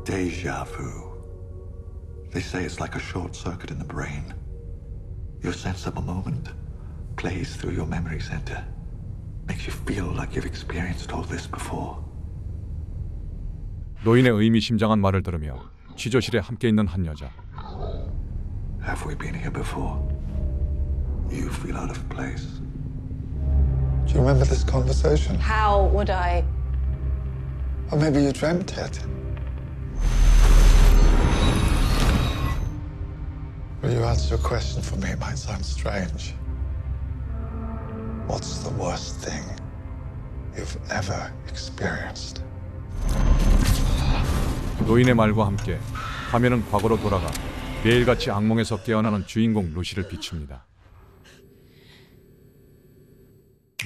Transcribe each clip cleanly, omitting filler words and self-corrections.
Deja vu. They say it's like a short circuit in the brain. Your sense of a moment plays through your memory center. Makes you feel like you've experienced all this before. 노인의 의미심장한 말을 들으며 취조실에 함께 있는 한 여자. Have we been here before? You feel out of place. Do you remember this conversation? How would I? Or maybe you dreamt it. Will you answer a question for me? It might sound strange. What's the worst thing you've ever experienced? 노인의 말과 함께 화면은 과거로 돌아가 매일같이 악몽에서 깨어나는 주인공 루시를 비춥니다.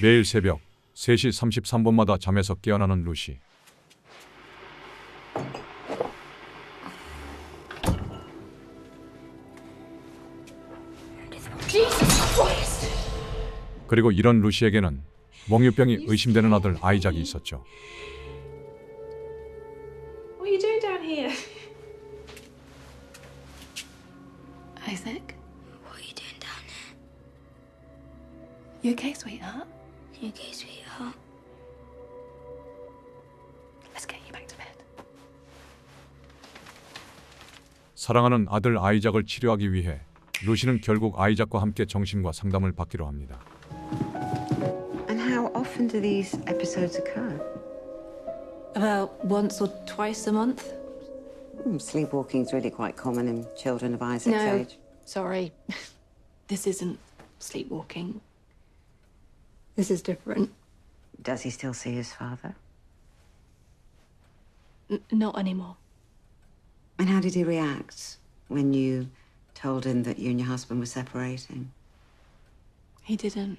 매일 새벽 3시 33분마다 잠에서 깨어나는 루시. 그리고 이런 루시에게는 몽유병이 의심되는 아들 아이작이 있었죠. What are you doing down here? Isaac? What are you doing down there? You okay, sweetheart? You okay, sweetheart? Let's get you back to bed. 사랑하는 아들 아이작을 치료하기 위해 루시는 결국 아이작과 함께 정신과 상담을 받기로 합니다. And how often do these episodes occur? About once or twice a month? Sleepwalking's really quite common in children of Isaac's No, age. sorry. This isn't sleepwalking. This is different. Does he still see his father? Not anymore. And how did he react when you told him that you and your husband were separating? He didn't.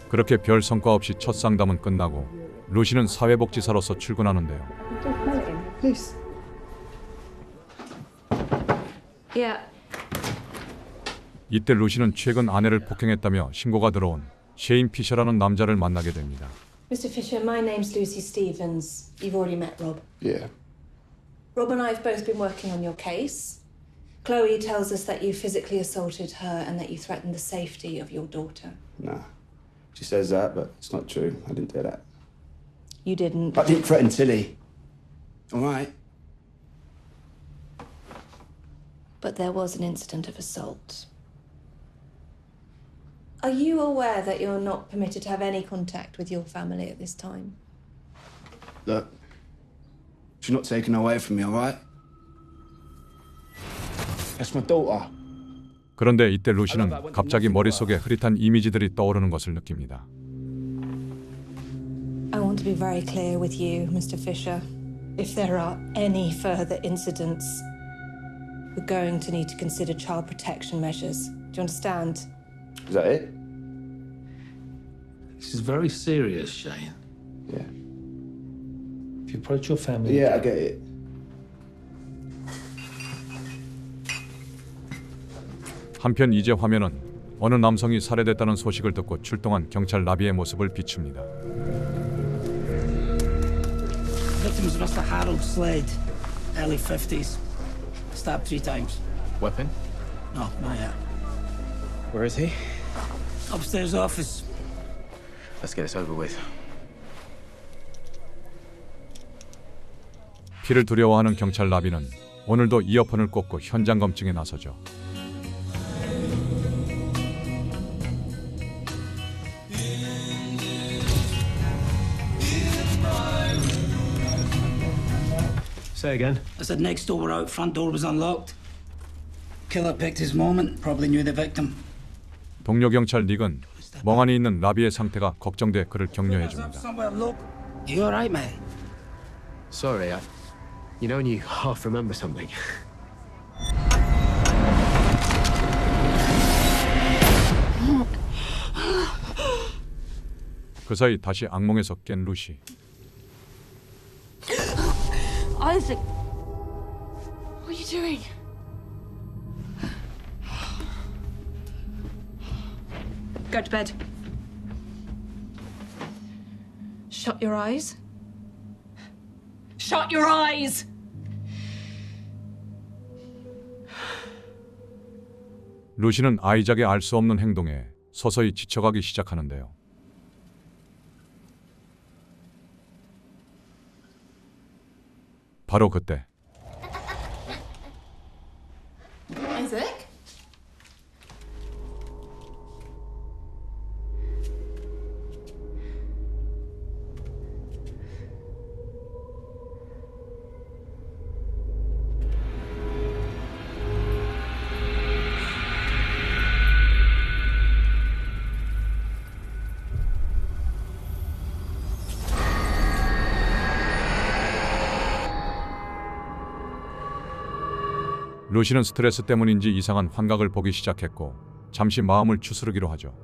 그렇게 별 성과 없이 첫 상담은 끝나고 루시는 사회복지사로서 출근하는데요. Yeah. 이때 루시는 최근 아내를 폭행했다며 신고가 들어온 셰인 피셔라는 남자를 만나게 됩니다. Mr. Fisher, my name's Lucy Stevens. You've already met Rob. Yeah. Rob and I have both been working on your case. Chloe tells us that you physically assaulted her and that you threatened the safety of your daughter. Nah. She says that, but it's not true. I didn't do that. You didn't. I didn't threaten Tilly. All right? But there was an incident of assault. Are you aware that you're not permitted to have any contact with your family at this time? Look, she's not taken away from me, all right? That's my daughter. 그런데 이때 루시는 갑자기 머릿속에 흐릿한 이미지들이 떠오르는 것을 느낍니다. I want to be very clear with you, Mr. Fisher. If there are any further incidents, we're going to need to consider child protection measures. Do you understand? Is that it? This is very serious, Shane. Yeah. If you approach your family... Yeah, I get it. 한편 이제 화면은 어느 남성이 살해됐다는 소식을 듣고 출동한 경찰 나비의 모습을 비춥니다. Victims Mr. Harold Slade, early 50s. Stabbed 3 times. Weapon? No, not yet. Where is he? Upstairs office. Let's get this over with. 피를 두려워하는 경찰 나비는 오늘도 이어폰을 꽂고 현장 검증에 나서죠. Say again. I said next door were out, front door was unlocked. Killer picked his moment, probably knew the victim. 동료 경찰 닉은 멍하니 있는 라비의 상태가 걱정돼 그를 격려해 줍니다. You all right, mate? Sorry, you know when you half remember something. 그 사이 다시 악몽에서 깬 루시. Isaac! What are you doing? Go to bed. Shut your eyes. Shut your eyes! 루시는 아이작의 알 수 없는 행동에 서서히 지쳐가기 시작하는데요. 바로 그때 Isaac? 루시는 스트레스 때문인지 이상한 환각을 보기 시작했고 잠시 마음을 추스르기로 하죠.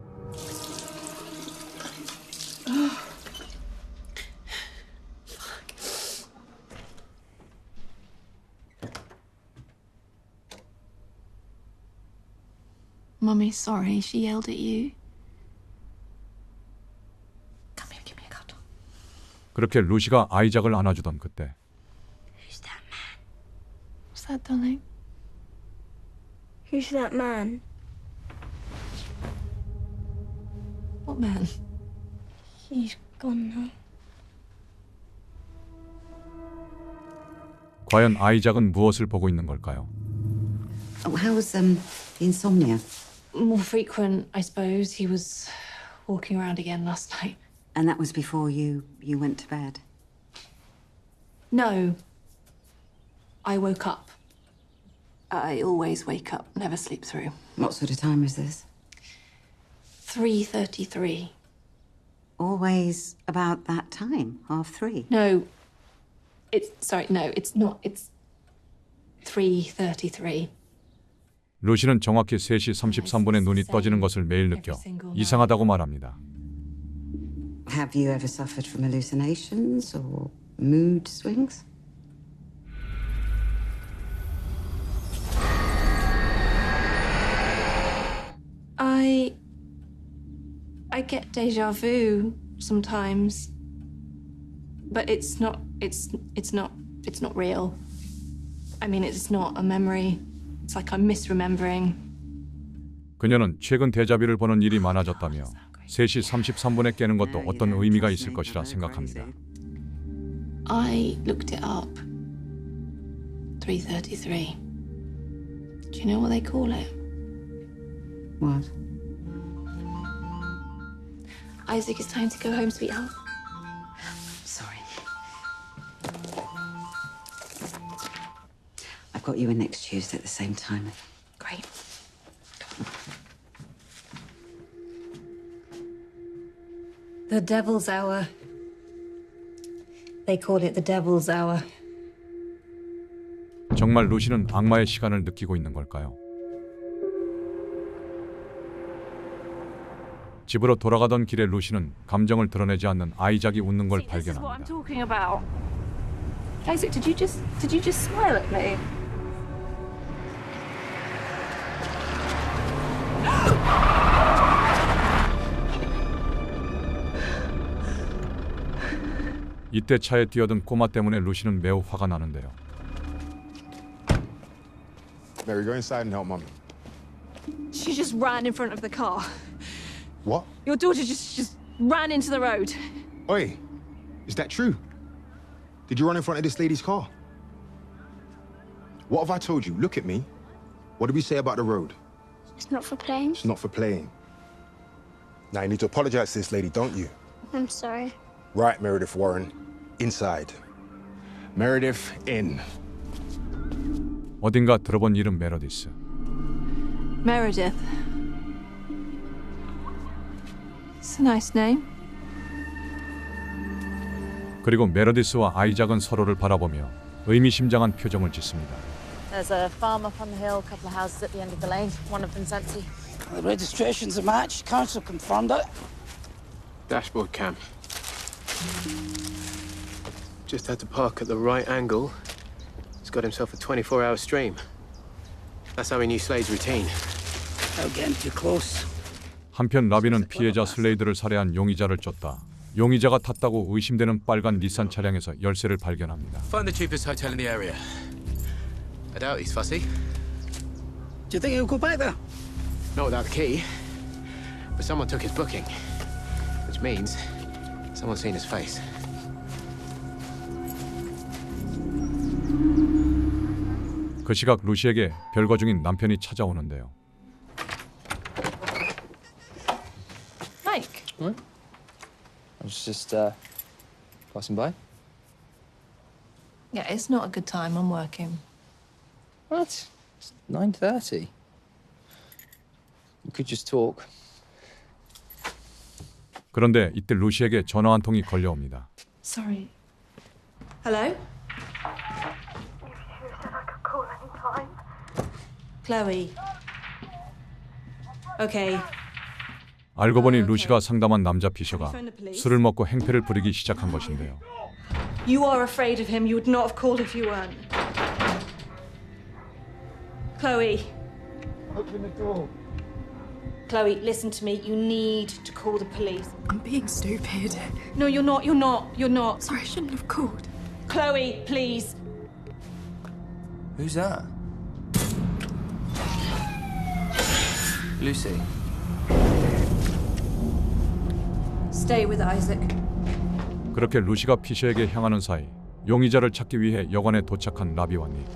Mummy's sorry she yelled at you. Come here, give me a cuddle. 그렇게 루시가 아이작을 안아주던 그때 Who's that man? What's that, darling? Who's that man? What man? He's gone now. 과연 아이작은 무엇을 보고 있는 걸까요? Oh, how was the insomnia? More frequent, I suppose. He was walking around again last night. And that was before you went to bed? No. I woke up. I always wake up, never sleep through. What sort of time was this? 3:33. Always about that time, 3:30. No. It's not. It's 3:33. 루시는 정확히 3시 33분에 눈이 떠지는 것을 매일 느껴 이상하다고 말합니다. Have you ever suffered from hallucinations or mood swings? I get deja vu sometimes. But it's not real. I mean, it's not a memory. It's like I'm misremembering. 그녀는 최근 데자뷰를 보는 일이 많아졌다며 3시 33분에 깨는 것도 어떤 의미가 있을 것이라 생각합니다. I looked it up. 3:33. Do you know what they call it? What? Isaac, it's time to go home, sweetheart. Sorry. I've got you in next Tuesday at the same time. Great. The Devil's Hour. They call it the Devil's Hour. 정말 루시는 악마의 시간을 느끼고 있는 걸까요? 집으로 돌아가던 길에 루시는 감정을 드러내지 않는 아이작이 웃는 걸 This is what I'm 발견합니다. talking about. Isaac, did you just smile at me? 이때 차에 뛰어든 꼬마 때문에 루시는 매우 화가 나는데요. Mary, go inside and help Mummy. She just ran in front of the car. What? Your daughter just ran into the road. Oi, is that true? Did you run in front of this lady's car? What have I told you? Look at me. What did we say about the road? It's not for playing. It's not for playing. Now you need to apologize to this lady, don't you? I'm sorry. Right, Meredith Warren. Inside. Meredith, in. 어딘가 들어본 이름 메러디스. Meredith. It's a nice name. 그리고 메러디스와 아이작은 서로를 바라보며 의미심장한 표정을 짓습니다. There's a farm up on the hill, a couple of houses at the end of the lane. One of them's empty. The registration's a match. Council confirmed it. Dashboard cam. Just had to park at the right angle. He's got himself a 24-hour stream. That's how he knew Slade's routine. Without getting too close. 한편 라비는 피해자 슬레이드를 살해한 용의자를 쫓다 용의자가 탔다고 의심되는 빨간 닛산 차량에서 열쇠를 발견합니다. Find the cheapest hotel in the area. I doubt he's fussy. Do you think he'll go back there? Not without the key. But someone took his booking. Which means someone's seen his face. 그 시각 루시에게 별거 중인 남편이 찾아오는데요. Mike. What? I was just passing by. Yeah, it's not a good time. I'm working. What? It's 9:30. We could just talk. 그런데 이때 루시에게 전화 한 통이 걸려옵니다. Sorry. Hello? Chloe. Okay. 알고 보니 루시가 상담한 남자 피셔가 술을 먹고 행패를 부리기 시작한 것인데요. You are afraid of him. You would not have called if you weren't. Chloe. Open the door. Chloe, listen to me. You need to call the police. I'm being stupid. No, you're not. You're not. You're not. Sorry, I shouldn't have called. Chloe, please. Who's that? Lucy. Stay with Isaac. 그렇게 루시가 피셔에게 향하는 사이 용의자를 찾기 위해 여관에 도착한 라비와 닉.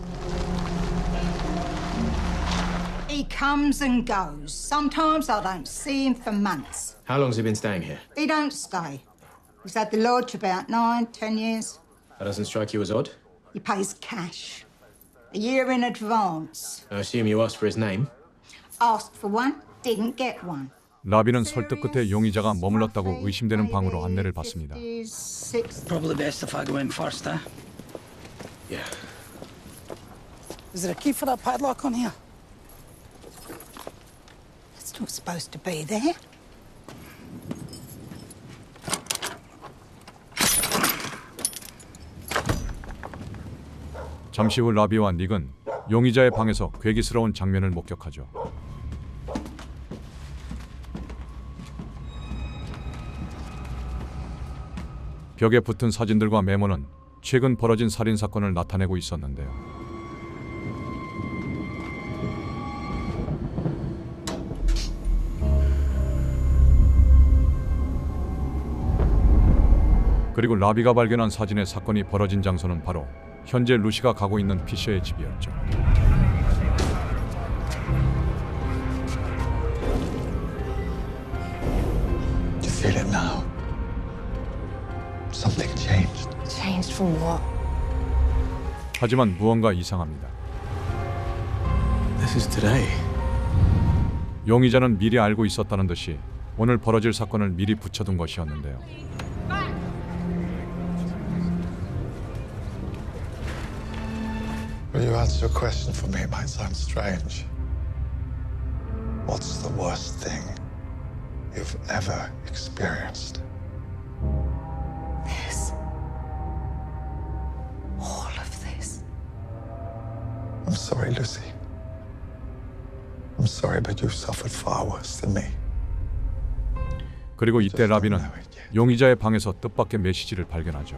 He comes and goes. Sometimes I don't see him for months. How long's he been staying here? He don't stay. He's had the lodge about 9, 10 years. That doesn't strike you as odd? He pays cash. A year in advance. I assume you asked for his name? Asked for one, didn't get one. 라비는 설득 끝에 용의자가 머물렀다고 의심되는 방으로 안내를 받습니다. Probably best if I go in first, eh? Yeah. Is there a key for that padlock on here? It's not supposed to be there. 잠시 후 라비와 닉은 용의자의 방에서 괴기스러운 장면을 목격하죠. 벽에 붙은 사진들과 메모는 최근 벌어진 살인 사건을 나타내고 있었는데요. 그리고 라비가 발견한 사진의 사건이 벌어진 장소는 바로 현재 루시가 가고 있는 피셔의 집이었죠. Do you feel it now? Something changed. Changed from what? 하지만 무언가 이상합니다. This is today. 용의자는 미리 알고 있었다는 듯이 오늘 벌어질 사건을 미리 붙여둔 것이었는데요. Will you answer a question for me? It might sound strange. What's the worst thing you've ever experienced? This. All of this. I'm sorry, Lucy. I'm sorry, but you've suffered far worse than me. 그리고 이때 라비는 용의자의 방에서 뜻밖의 메시지를 발견하죠.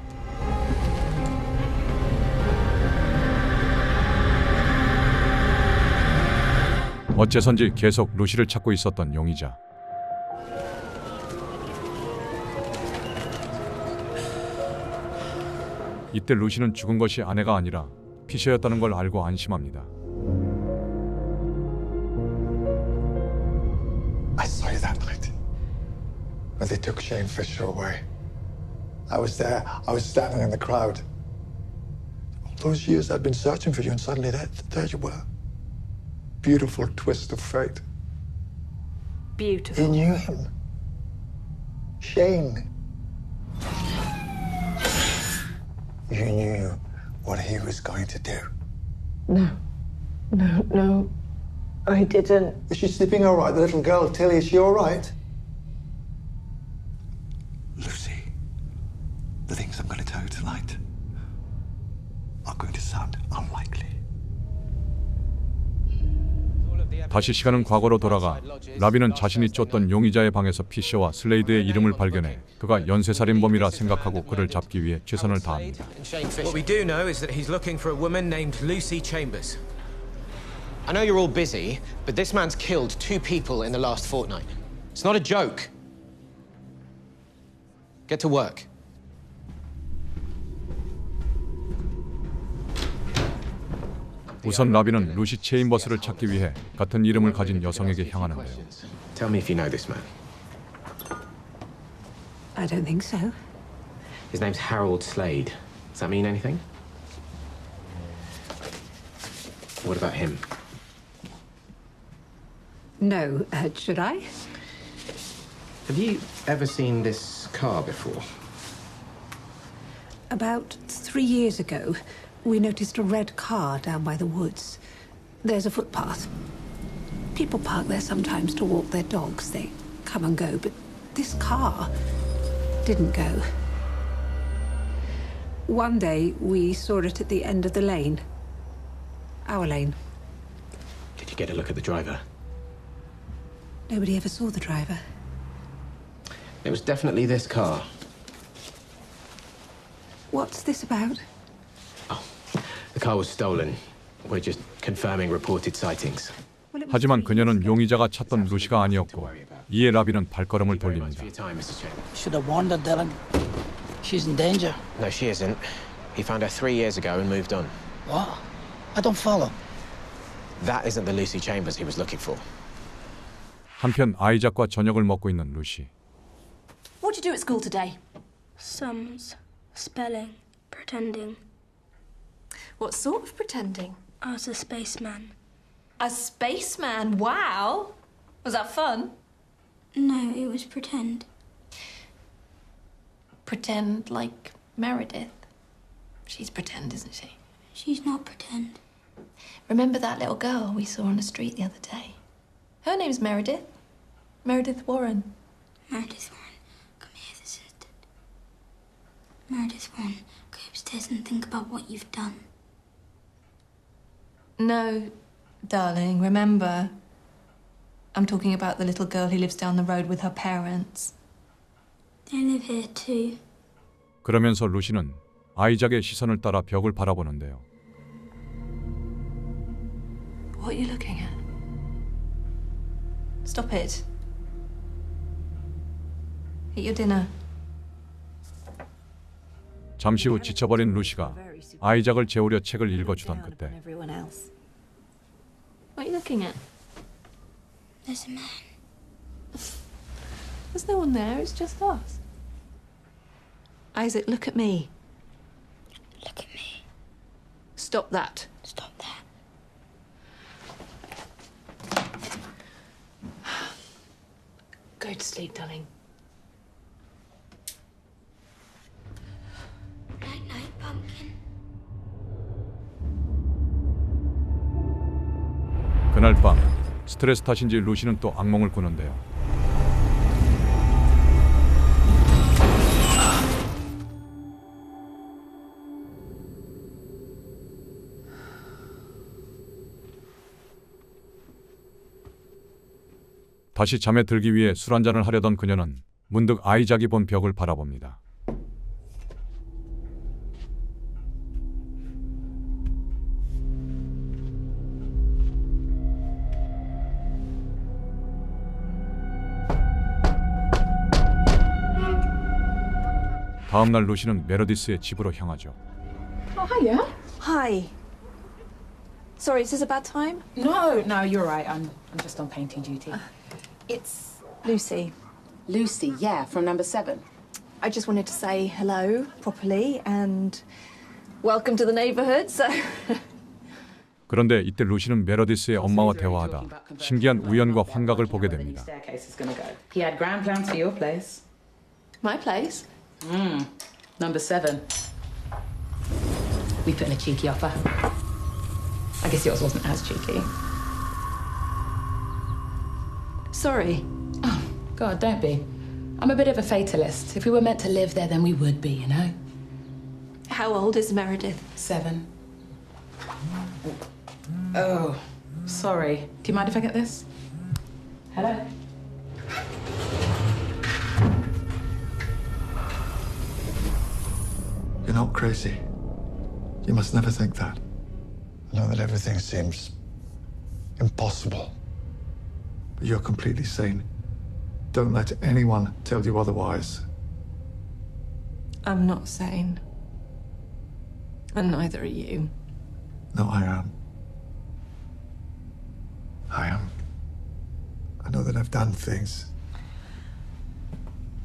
어째선지 계속 루시를 찾고 있었던 용의자. 이때 루시는 죽은 것이 아내가 아니라 피셔였다는 걸 알고 안심합니다. I saw you that night when they took Shane Fisher away. I was there. I was standing in the crowd. All those years I'd been searching for you, and suddenly there you were. Beautiful twist of fate. Beautiful. You knew him. Shane. You knew what he was going to do. No, I didn't. Is she sleeping all right? The little girl, Tilly, is she all right? Lucy, the things I'm going to tell you tonight are going to sound unlikely. 다시 시간은 과거로 돌아가 라비는 자신이 쫓던 용의자의 방에서 피셔와 슬레이드의 이름을 발견해 그가 연쇄살인범이라 생각하고 그를 잡기 위해 최선을 다합니다. What we do know is that he's looking for a woman named Lucy Chambers. I know you're all busy, but this man's killed 2 people in the last fortnight. It's not a joke. Get to work. 우선 라비는 루시 체인버스를 찾기 위해 같은 이름을 가진 여성에게 향하는데요. Tell me if you know this man. I don't think so. His name's Harold Slade. Does that mean anything? What about him? No, should I? Have you ever seen this car before? About 3 years ago, we noticed a red car down by the woods. There's a footpath. People park there sometimes to walk their dogs. They come and go, but this car didn't go. One day, we saw it at the end of the lane. Our lane. Did you get a look at the driver? Nobody ever saw the driver. It was definitely this car. What's this about? The car was stolen. We're just confirming reported sightings. 하지만 그녀는 용의자가 찾던 루시가 아니었고 이에 라비는 발걸음을 돌립니다. Should have warned her, Dylan. She's in danger. No, she isn't. He found her 3 years ago and moved on. What? I don't follow. That isn't the Lucy Chambers he was looking for. 한편 아이작과 저녁을 먹고 있는 루시. What'd you do at school today? Sums, spelling, pretending. What sort of pretending? I was a spaceman. A spaceman? Wow! Was that fun? No, it was pretend. Pretend like Meredith? She's pretend, isn't she? She's not pretend. Remember that little girl we saw on the street the other day? Her name's Meredith. Meredith Warren. Meredith Warren, come here, this is it. Meredith Warren, go upstairs and think about what you've done. No, darling, remember. I'm talking about the little girl who lives down the road with her parents. They live here too. 그러면서 루시는 아이작의 시선을 따라 벽을 바라보는데요. What are you looking at? Stop it. Eat your dinner. 잠시 후 지쳐버린 루시가 아이작을 재우려 책을 읽어주던 그때 Everyone else. What are you looking at? There's a man. There's no one there, it's just us. Isaac, look at me. Look at me. Stop that. Stop that. Go to sleep, darling. Night, night, pumpkin. 그날 밤 스트레스 탓인지 루시는 또 악몽을 꾸는데요. 다시 잠에 들기 위해 술 한잔을 하려던 그녀는 문득 아이작이 본 벽을 바라봅니다. 다음 날 루시는 메러디스의 집으로 향하죠. Oh, hiya. Hi. Sorry, is this a bad time? No, no, you're right. I'm just on painting duty. It's Lucy. Lucy, yeah, from number 7. I just wanted to say hello properly and welcome to the neighborhood. So 그런데 이때 루시는 메러디스의 엄마와 대화하다 신기한 우연과 환각을 보게 됩니다. He had grand plans for your place. my place. Number 7. We put in a cheeky offer. I guess yours wasn't as cheeky. Sorry. Oh, God, don't be. I'm a bit of a fatalist. If we were meant to live there, then we would be, you know? How old is Meredith? 7. Oh, Sorry. Do you mind if I get this? Hello? You're not crazy. You must never think that. I know that everything seems impossible. But you're completely sane. Don't let anyone tell you otherwise. I'm not sane. And neither are you. No, I am. I am. I know that I've done things.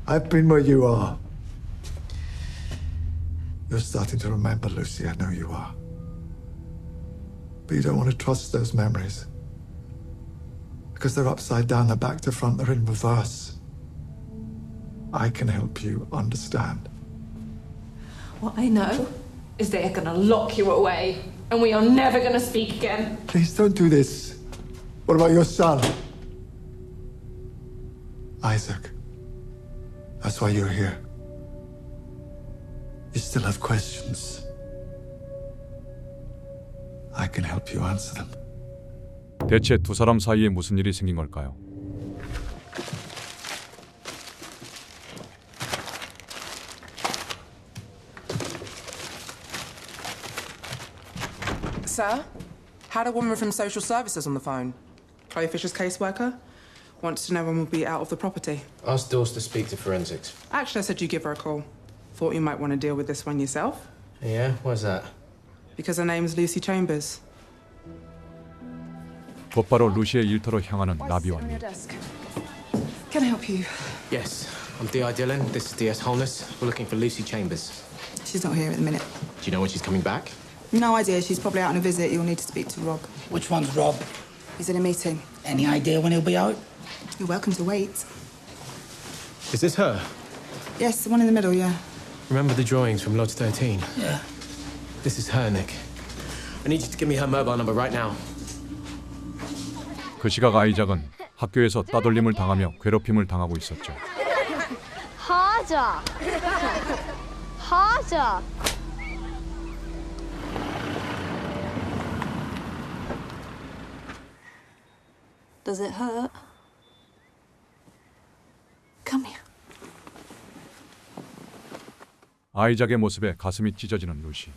I've been where you are. You're starting to remember, Lucy. I know you are. But you don't want to trust those memories. Because they're upside down, they're back to front, they're in reverse. I can help you understand. What I know is they're gonna lock you away, and we are never gonna speak again. Please don't do this. What about your son? Isaac. That's why you're here. You still have questions. I can help you answer them. 대체 두 사람 사이에 무슨 일이 생긴 걸까요? Sir, had a woman from social services on the phone. Chloe Fisher's caseworker. Wants to know when we'll be out of the property. Ask Dawes to speak to forensics. Actually, I said you give her a call. Thought you might want to deal with this one yourself. Yeah? Why's that? Because her name's Lucy Chambers. 곧바로 루시의 일터로 향하는 라비와 니. Can I help you? Yes. I'm D.I. Dillon. This is D.S. Holness. We're looking for Lucy Chambers. She's not here at the minute. Do you know when she's coming back? No idea. She's probably out on a visit. You'll need to speak to Rob. Which one's Rob? He's in a meeting. Any idea when he'll be out? You're welcome to wait. Is this her? Yes, the one in the middle, yeah. Remember the drawings from Lodge 13? Yeah. This is her, Nick. I need you to give me her mobile number right now. 그 시각 아이작은 학교에서 따돌림을 당하며 괴롭힘을 당하고 있었죠. Harder. Harder. Does it hurt? Come here. 아이작의 모습에 가슴이 찢어지는 루시.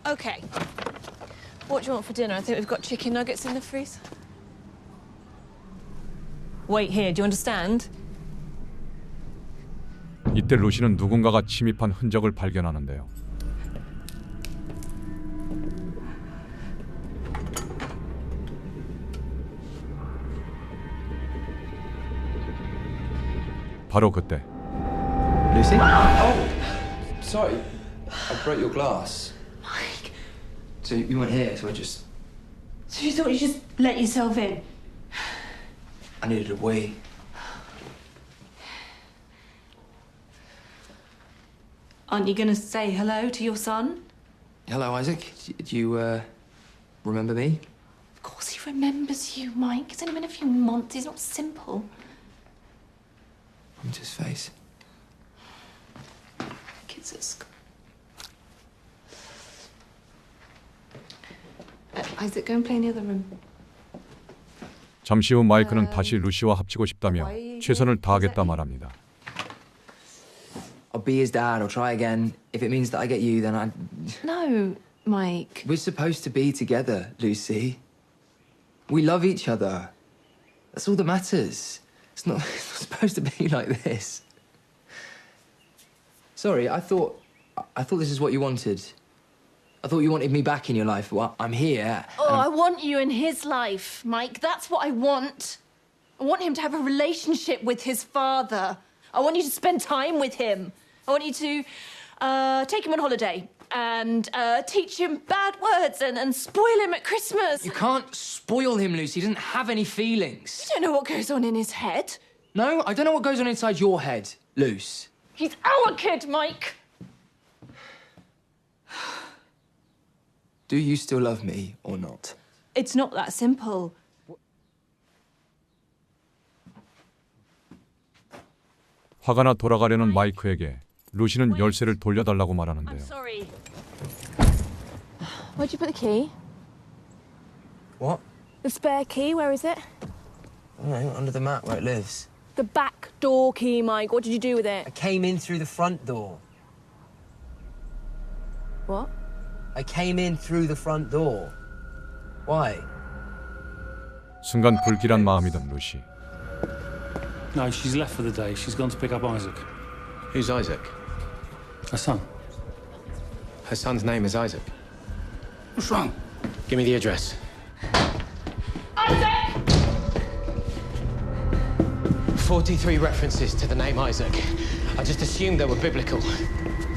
Okay. What do you want for dinner? I think we've got chicken nuggets in the freezer. Wait here, do you understand? 이때 루시는 누군가가 침입한 흔적을 발견하는데요. 바로 그때 Lucy? Oh, sorry. I broke your glass. Mike. So you weren't here, so I just... So you thought you just let yourself in? I needed a wee. Aren't you going to say hello to your son? Hello, Isaac. Do you, remember me? Of course he remembers you, Mike. It's only been a few months. He's not simple. What's his face? Kids at school. Isaac, go and play in the other room. 잠시 후 마이크는 다시 루시와 합치고 싶다며 최선을 다하겠다 말합니다. I'll be his dad. I'll try again. If it means that I get you, then I... No, Mike. We're supposed to be together, Lucy. We love each other. That's all that matters. It's not supposed to be like this. Sorry, I thought this is what you wanted. I thought you wanted me back in your life. Well, I'm here. Oh, I want you in his life, Mike. That's what I want. I want him to have a relationship with his father. I want you to spend time with him. I want you to take him on holiday and teach him bad words and spoil him at Christmas. You can't spoil him, Lucy. He doesn't have any feelings. You don't know what goes on in his head. No, I don't know what goes on inside your head, Luce. He's our kid, Mike. Do you still love me or not? It's not that simple. 화가 나 돌아가려는 마이크에게 루시는 열쇠를 돌려달라고 말하는데요. I'm sorry. Where'd you put the key? What? The spare key, where is it? I don't know, under the mat where it lives. The back door key, Mike. What did you do with it? I came in through the front door. What? I came in through the front door. Why? 순간 불길한 마음이 든 루시. No, she's left for the day. She's gone to pick up Isaac. Who's Isaac? Her son. Her son's name is Isaac. What's wrong? Give me the address. Isaac! 43 references to the name Isaac. I just assumed they were biblical.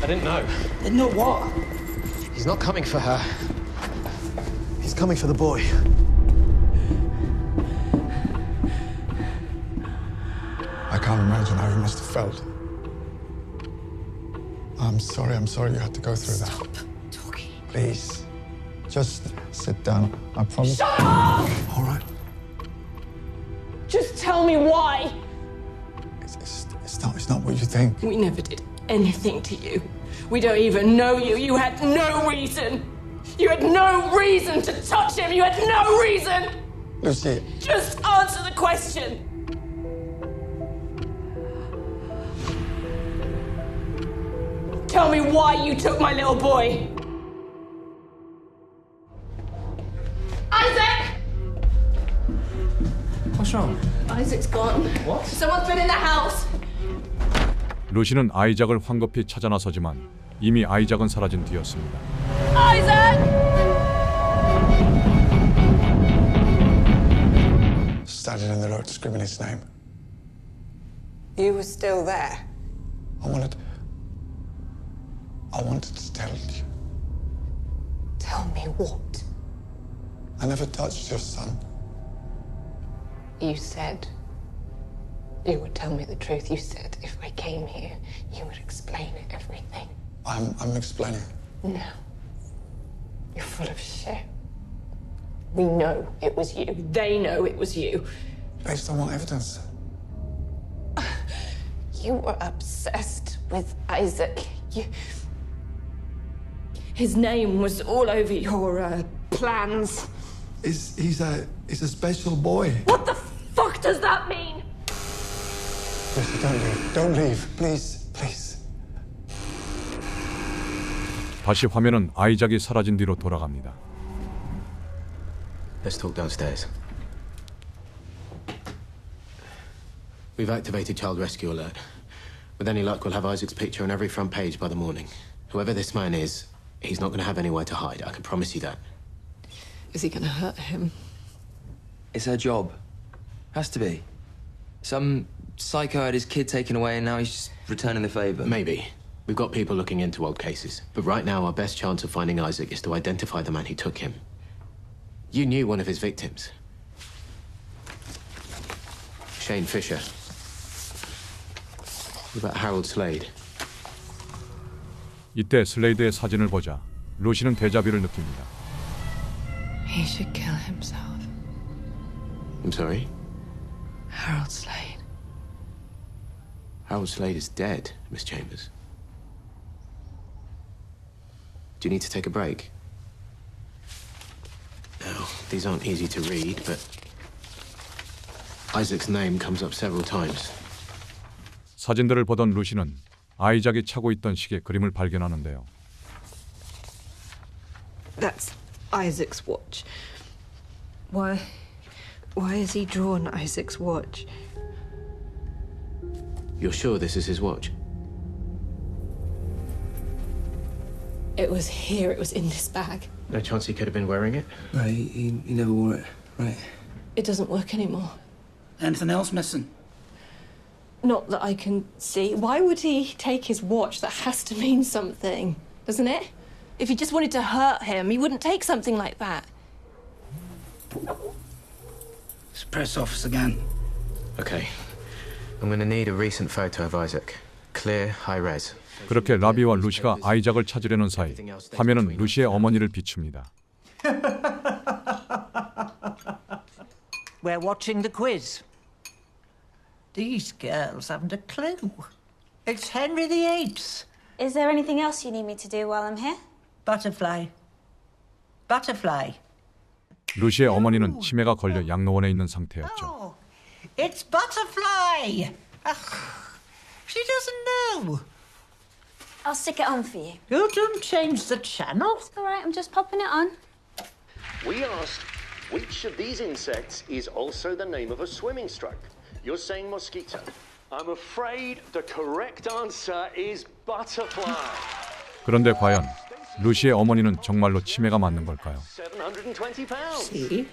I didn't know. Didn't know what? He's not coming for her. He's coming for the boy. I can't imagine how you must have felt. I'm sorry you had to go through that. Stop talking. Please, just sit down. I promise. Shut up! All right. Just tell me why. It's not what you think. We never did anything to you. We don't even know you. You had no reason. You had no reason to touch him. You had no reason. Lucy. Just answer the question. Tell me why you took my little boy. Isaac! What's wrong? Isaac's gone. What? Someone's been in the house. 루시는 아이작을 황급히 찾아 나서지만 이미 아이작은 사라진 뒤였습니다. Isaac! Standing in the road screaming his name. You were still there. I wanted to tell you. Tell me what? I never touched your son. You said you would tell me the truth. You said if I came here, you would explain everything. I'm explaining. No. You're full of shit. We know it was you. They know it was you. Based on what evidence? You were obsessed with Isaac. His name was all over your plans. He's a special boy. What the fuck does that mean? Lucy, don't leave. Don't leave. Please. 다시 화면은 아이작이 사라진 뒤로 돌아갑니다. Let's talk downstairs. We've activated child rescue alert. With any luck, we'll have Isaac's picture on every front page by the morning. Whoever this man is, he's not going to have anywhere to hide. I can promise you that. Is he going to hurt him? It's her job. Has to be. Some psycho had his kid taken away and now he's just returning the favor. Maybe. We've got people looking into old cases. But right now, our best chance of finding Isaac is to identify the man who took him. You knew one of his victims. Shane Fisher. What about Harold Slade? 이때 슬레이드의 사진을 보자 루시는 데자뷰를 느낍니다. He should kill himself. I'm sorry? Harold Slade. Harold Slade is dead, Miss Chambers. Do you need to take a break? Now, these aren't easy to read, but Isaac's name comes up several times. 사진들을 보던 루시는 아이작이 차고 있던 시계 그림을 발견하는데요. That's Isaac's watch. Why has he drawn Isaac's watch? You're sure this is his watch? It was here, it was in this bag. No chance he could have been wearing it? Right, he never wore it. Right. It doesn't work anymore. Anything else missing? Not that I can see. Why would he take his watch? That has to mean something, doesn't it? If he just wanted to hurt him, he wouldn't take something like that. It's press office again. Okay. I'm gonna need a recent photo of Isaac. Clear, high res. 그렇게 라비와 루시가 아이작을 찾으려는 사이 화면은 루시의 어머니를 비춥니다. We're watching the quiz. These girls haven't a clue. It's Henry VIII. Is there anything else you need me to do while I'm here? Butterfly. Butterfly. 루시의 어머니는 치매가 걸려 양로원에 있는 상태였죠. It's Butterfly. She doesn't know. I'll stick it on for you. You don't change the channel. It's all right, I'm just popping it on. We asked which of these insects is also the name of a swimming stroke. You're saying mosquito. I'm afraid the correct answer is butterfly. 그런데 과연 루시의 어머니는 정말로 치매가 맞는 걸까요? 720 pounds. See?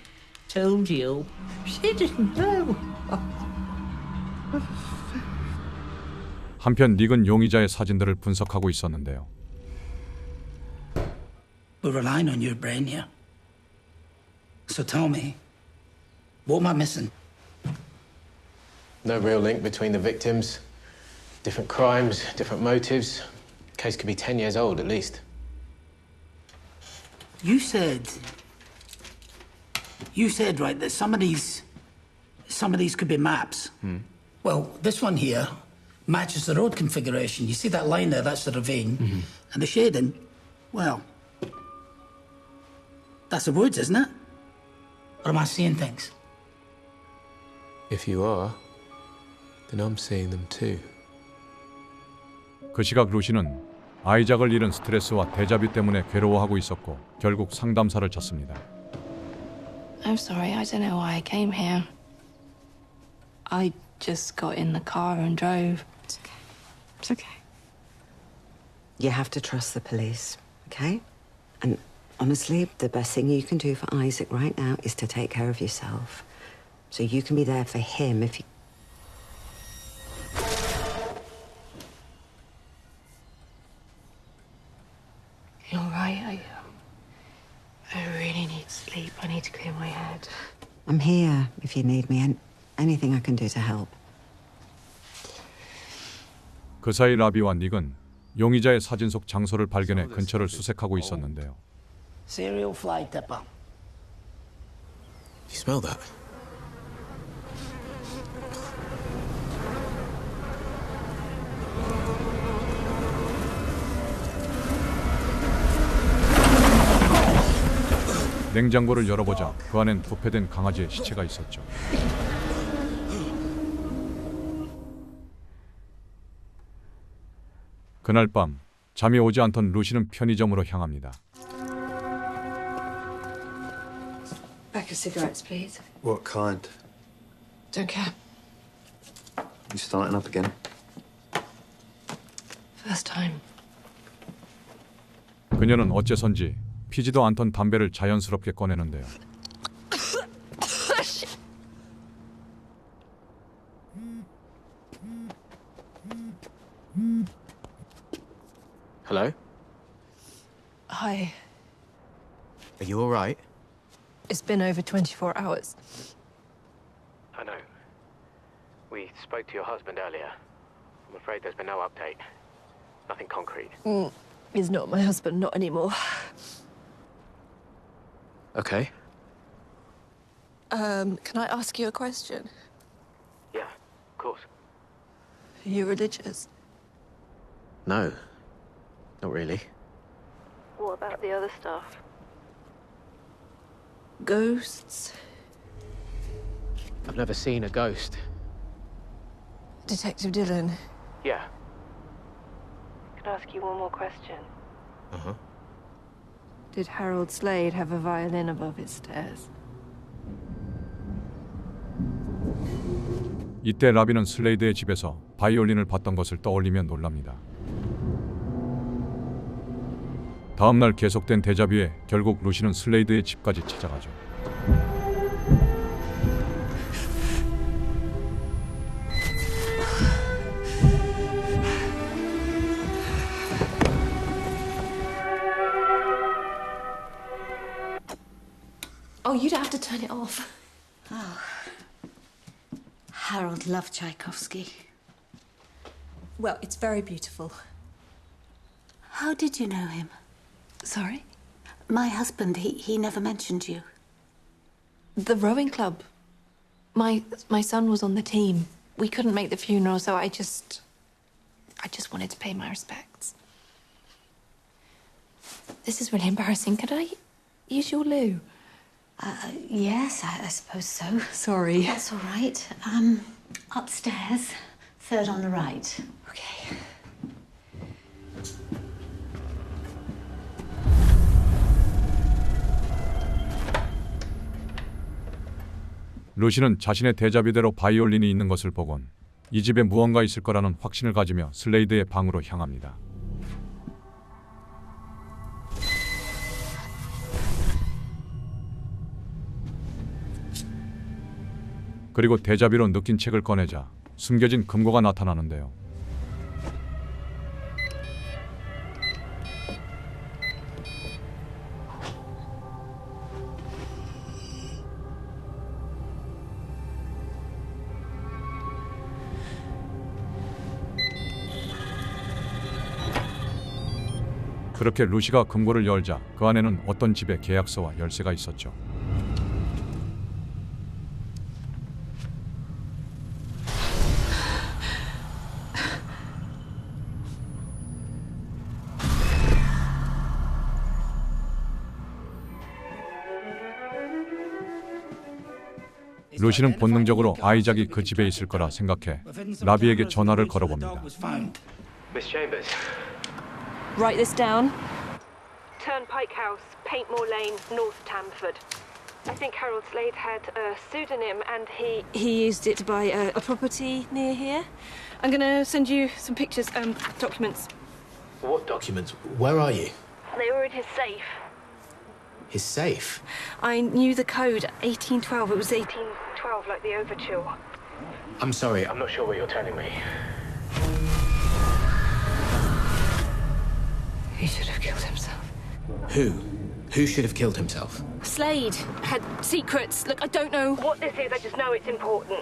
Told you. She didn't know. 한편 닉은 용의자의 사진들을 분석하고 있었는데요. We're relying on your brain here. So tell me, what am I missing? No real link between the victims. Different crimes, different motives. Case could be 10 years old at least. You said, right, that some of these could be maps. Well, this one here matches the road configuration. You see that line there, that's the ravine. And the shading, well, that's the woods, isn't it? Or am I seeing things? If you are, then I'm seeing them too. 그 시각 루시는 아이작을 잃은 스트레스와 데자뷰 때문에 괴로워하고 있었고 결국 상담사를 찾습니다. I'm sorry, I don't know why I came here. I just got in the car and drove. It's okay. It's okay. You have to trust the police, okay? And honestly, the best thing you can do for Isaac right now is to take care of yourself. So you can be there for him if you... You're right, I really need sleep. I need to clear my head. I'm here if you need me, and anything I can do to help. 그 사이 라비와 닉은 용의자의 사진 속 장소를 발견해 근처를 수색하고 있었는데요. Serial fly tipper. You smell that? 냉장고를 열어보자 그 안엔 부패된 강아지의 시체가 있었죠. 그날 밤 잠이 오지 않던 루시는 편의점으로 향합니다. Pack of cigarettes, please. What kind? Don't care. You starting up again? First time. 그녀는 어째선지 피지도 않던 담배를 자연스럽게 꺼내는데요. Hello? Hi. Are you all right? It's been over 24 hours. I know. We spoke to your husband earlier. I'm afraid there's been no update. Nothing concrete. He's not my husband, not anymore. Okay. Can I ask you a question? Yeah, of course. Are you religious? No. Not really. What about the other stuff? Ghosts? I've never seen a ghost. Detective Dillon, Yeah. can I ask you one more question? Uh-huh. Did Harold Slade have a violin above his stairs? 이때 라비는 슬레이드의 집에서 바이올린을 봤던 것을 떠올리며 놀랍니다. 다음 날 계속된 데자뷰에 결국 루시는 슬레이드의 집까지 찾아가죠. Oh, you don't have to turn it off. Oh. Harold loved Tchaikovsky. Well, it's very beautiful. How did you know him? Sorry? My husband, he never mentioned you. The rowing club. My son was on the team. We couldn't make the funeral, so I just wanted to pay my respects. This is really embarrassing. Could I Is your loo? Yes, I suppose so. Sorry. That's all right. Upstairs, third on the right. Okay. 루시는 자신의 대자뷰대로 바이올린이 있는 것을 보곤 이 집에 무언가 있을 거라는 확신을 가지며 슬레이드의 방으로 향합니다. 그리고 대자뷰로 느낀 책을 꺼내자 숨겨진 금고가 나타나는데요. 그렇게 루시가 금고를 열자 그 안에는 어떤 집의 계약서와 열쇠가 있었죠. 루시는 본능적으로 아이작이 그 집에 있을 거라 생각해 라비에게 전화를 걸어봅니다. Miss Chambers. Write this down. Turnpike House, Paintmore Lane, North Tamford. I think Harold Slade had a pseudonym and He used it to buy a property near here. I'm gonna send you some pictures, documents. What documents? Where are you? they were in his safe. His safe? I knew the code, 1812. It was 1812, like the overture. I'm sorry, I'm not sure what you're telling me. He should have killed himself. Who? Who should have killed himself? Slade had secrets. Look, I don't know what this is, I just know it's important.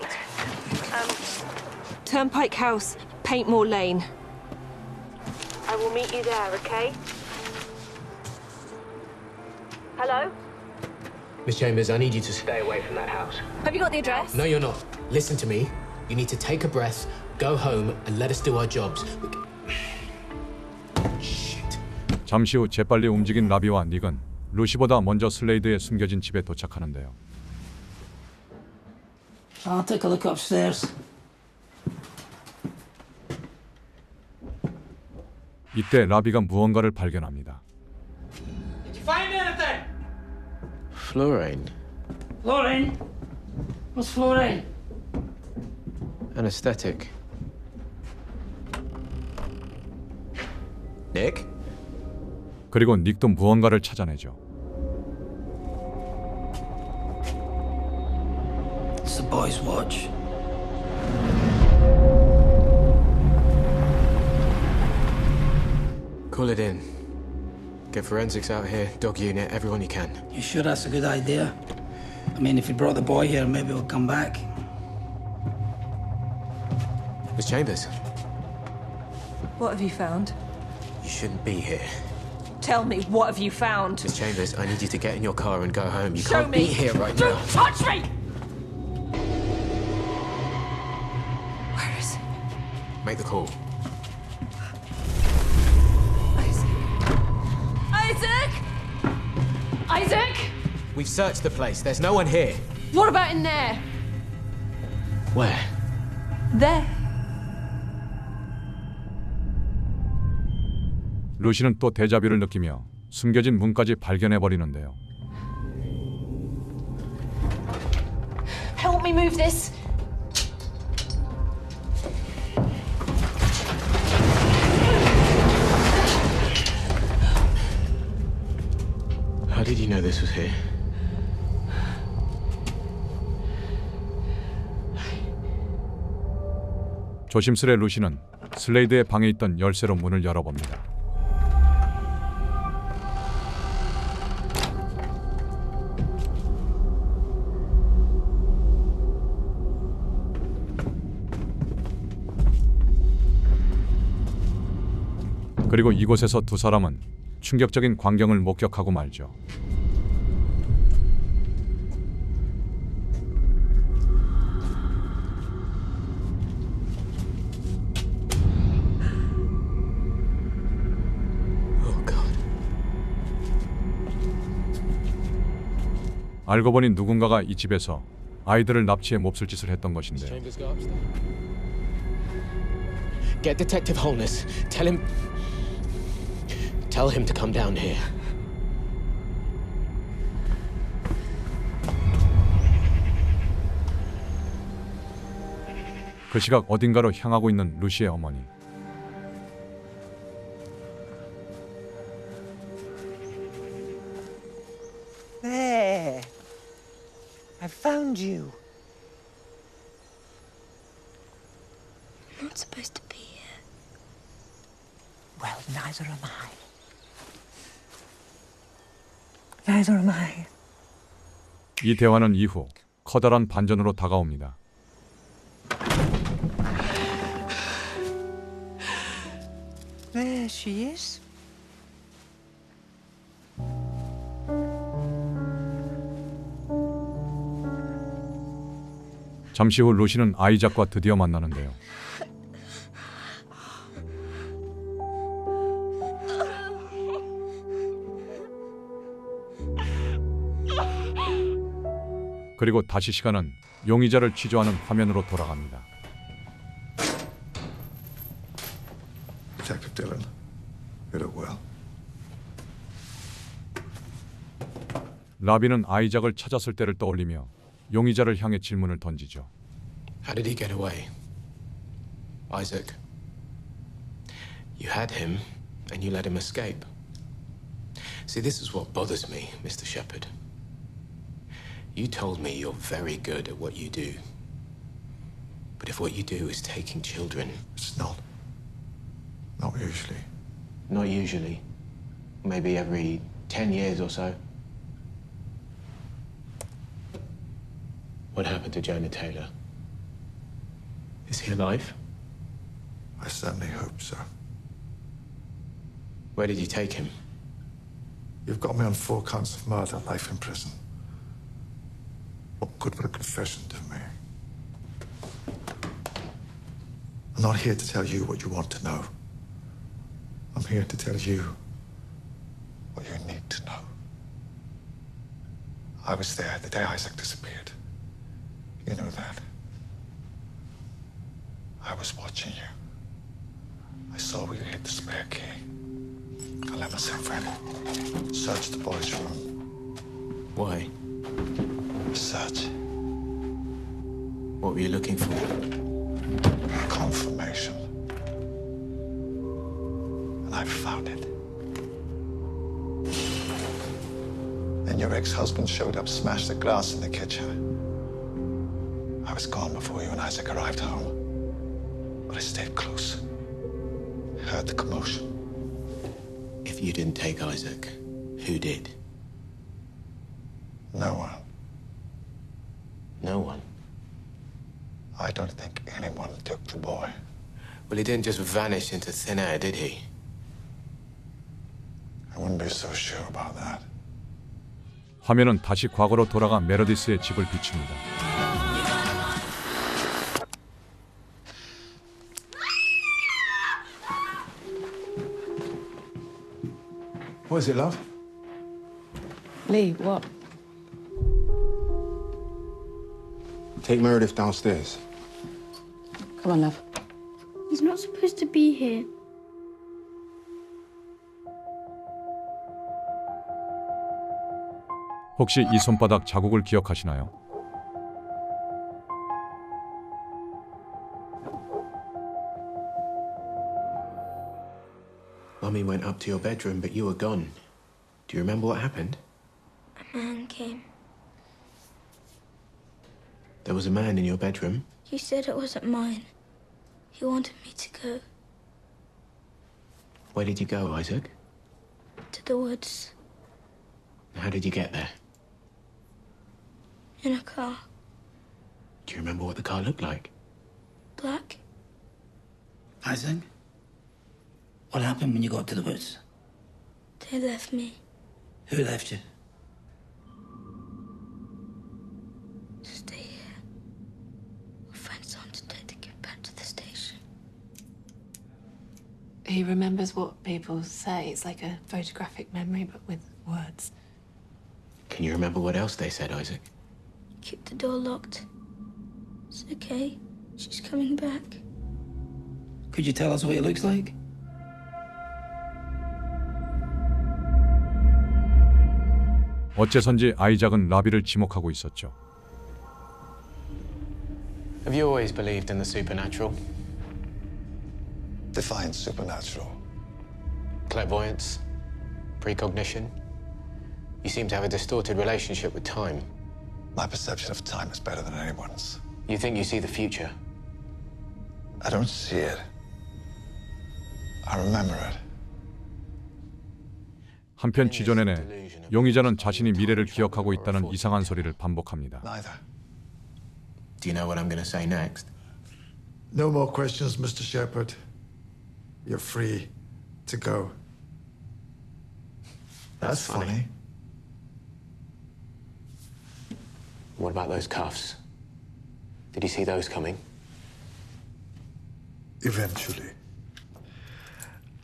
Turnpike House, Paintmore Lane. I will meet you there, okay? Hello? Miss Chambers, I need you to stay away from that house. Have you got the address? No, you're not. Listen to me. You need to take a breath, go home, and let us do our jobs. 잠시 후 재빨리 움직인 라비와 닉은 루시보다 먼저 슬레이드의 숨겨진 집에 도착하는데요. I'll take a look upstairs. 이때 라비가 무언가를 발견합니다. Did you find anything? Fluorine. Fluorine? What's fluorine? Anesthetic. Nick? 그리고 닉도 무언가를 찾아내죠. It's the boy's watch. Call it in. Get forensics out here, dog unit, everyone you can. You sure that's a good idea? I mean, if you brought the boy here, maybe we'll come back. Miss Chambers, What have you found? you shouldn't be here. Tell me, what have you found? Miss Chambers, I need you to get in your car and go home. You Show can't me. be here right Don't now. touch me! Where is he? Make the call. Isaac! Isaac! We've searched the place. There's no one here. What about in there? Where? There. 루시는 또 데자뷰를 느끼며 숨겨진 문까지 발견해버리는데요. Help me move this. How did you know this was here? 조심스레 루시는 슬레이드의 방에 있던 열쇠로 문을 열어봅니다. 그리고 이곳에서 두 사람은 충격적인 광경을 목격하고 말죠. 알고 보니 누군가가 이 집에서 아이들을 납치해 몹쓸 짓을 했던 것인데요. Chambers go upstairs. Get Detective Holness. Tell him to come down here. 그 시각 어딘가로 향하고 있는 루시의 어머니. There. I found you. I'm not supposed to be here. Well, neither am I. Neither am I. 이 대화는 이후 커다란 반전으로 다가옵니다. There she is. 잠시 후 루시는 아이작과 드디어 만나는데요. 그리고 다시 시간은 용의자를 취조하는 화면으로 돌아갑니다. Detective Dillon, you look well. 라비는 아이작을 찾았을 때를 떠올리며 용의자를 향해 질문을 던지죠. How did he get away? Isaac. You had him, and you let him escape. See, this is what bothers me, Mr. Shepherd. You told me you're very good at what you do. But if what you do is taking children... It's not. Not usually. Not usually. Maybe every 10 years or so. What happened to Jonah Taylor? Is he alive? I certainly hope so. Where did you take him? You've got me on 4 counts of murder, life in prison. What good would a confession do me? I'm not here to tell you what you want to know. I'm here to tell you what you need to know. I was there the day Isaac disappeared. You know that. I was watching you. I saw where you hid the spare key. I let myself in. Searched the boy's room. Why? Search. What were you looking for? Confirmation. And I found it. Then your ex-husband showed up, smashed the glass in the kitchen. I was gone before you and Isaac arrived home. But I stayed close. Heard the commotion. If you didn't take Isaac, who did? No one. No one? I don't think anyone took the boy. Well, he didn't just vanish into thin air, did he? I wouldn't be so sure about that. 화면은 다시 과거로 돌아가 메러디스의 집을 비춥니다. What is it, love? Lee, what? Take Meredith downstairs. Come on, love. He's not supposed to be here. 혹시 이 손바닥 자국을 기억하시나요? Mummy went up to your bedroom, but you were gone. Do you remember what happened? A man came. There was a man in your bedroom? He said it wasn't mine. He wanted me to go Where did you go, Isaac? to the woods How did you get there? in a car. Do you remember what the car looked like? Black. Isaac? What happened when you got to the woods? They left me. Who left you? Stay here. We'll find someone today to give back to the station. He remembers what people say. It's like a photographic memory, but with words. Can Can you remember what else they said, Isaac? Keep the door locked. It's okay. She's coming back. Could you tell us what it looks like? 어째선지 아이작은 라비를 지목하고 있었죠. Have you always believed in the supernatural? Define supernatural. Clairvoyance? Precognition? You seem to have a distorted relationship with time. My perception of time is better than anyone's. You think you see the future? I don't see it. I remember it. 한편 지조 내내 용의자는 자신이 미래를 기억하고 있다는 이상한 소리를 반복합니다. Neither. Do you know what I'm going to say next? No more questions, Mr. Shepard. You're free to go. That's funny. What about those cuffs? Did you see those coming? Eventually.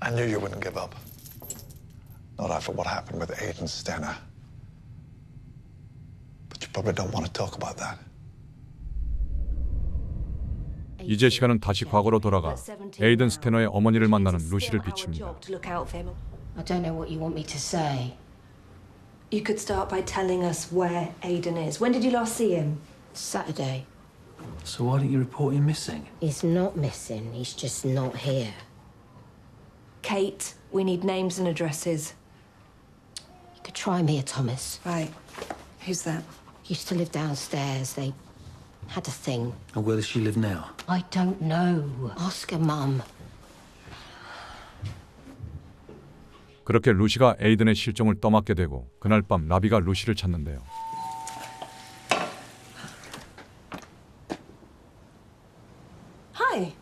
I knew you wouldn't give up. Not after what happened with Aiden Stenner. But you probably don't want to talk about that. 이제 시간은 다시 과거로 돌아가 에이든 스테너의 어머니를 만나는 루시를 비춥니다. I don't know what you want me to say. You could start by telling us where Aiden is. When did you last see him? Saturday. So why didn't you report him missing? He's not missing, he's just not here. Kate, we need names and addresses. You could try Mia Thomas. Right. Who's that? Used to live downstairs. They had a thing. And where does she live now? I don't know. Ask her mum. 그렇게 루시가 에이든의 실종을 떠맡게 되고 그날 밤 라비가 루시를 찾는데요. Hi.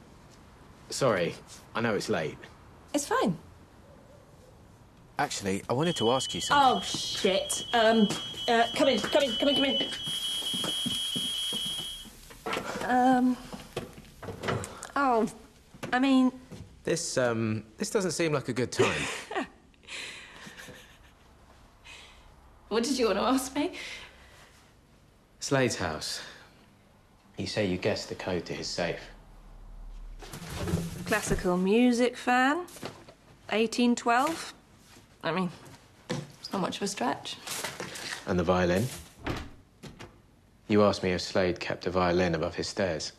Sorry, I know it's late. It's fine. Actually, I wanted to ask you something. Oh, shit. Come in. Oh, I mean... This doesn't seem like a good time. What did you want to ask me? Slade's house. You say you guessed the code to his safe. Classical music fan. 1812. I mean, it's not much of a stretch. And the violin? You asked me if Slade kept a violin above his stairs.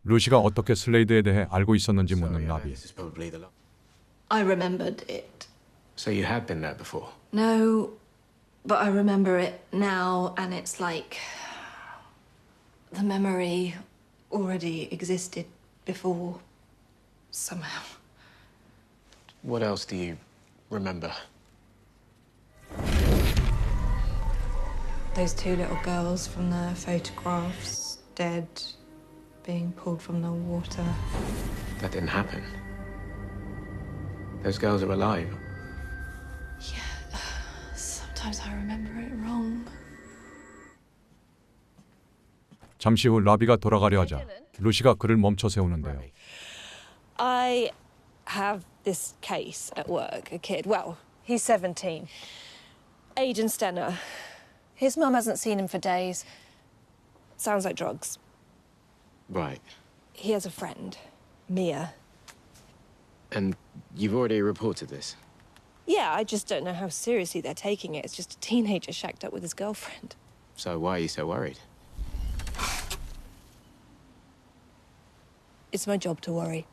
루시가 어떻게 슬레이드에 대해 알고 있었는지 묻는 라비. This is probably the I remembered it. So you had been there before? No, but I remember it now, and it's like the memory already existed before, somehow. What else do you remember? Those two little girls from the photographs, dead, being pulled from the water. That didn't happen. Those girls are alive. Yeah, sometimes I remember it wrong. 잠시 후 라비가 돌아가려 하자 루시가 그를 멈춰 세우는데요. I have this case at work, a kid. Well, he's 17. Aiden Stenner. His mum hasn't seen him for days. Sounds like drugs. Right. He has a friend, Mia. And you've already reported this? Yeah, I just don't know how seriously they're taking it. It's just a teenager shacked up with his girlfriend. So why are you so worried? It's my job to worry.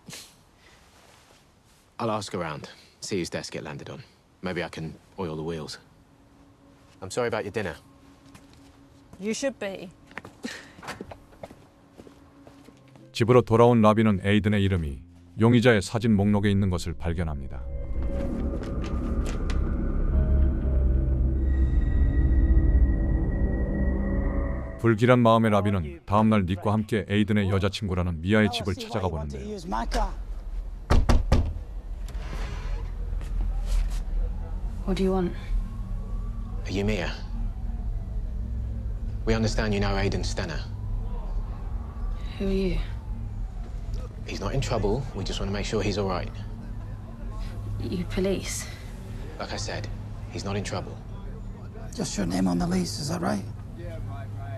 I'll ask around, see whose desk it landed on. Maybe I can oil the wheels. I'm sorry about your dinner. You should be. 집으로 돌아온 라비는 에이든의 이름이 용의자의 사진 목록에 있는 것을 발견합니다. 불길한 마음의 라비는 다음날 닉과 함께 에이든의 여자친구라는 미아의 집을 찾아가 보는데요. What do you want? Are you Mia? We understand you know Aiden Stenner. Who are you? He's not in trouble. We just want to make sure he's all right. You police? Like I said, he's not in trouble. Just your name on the lease, is that right?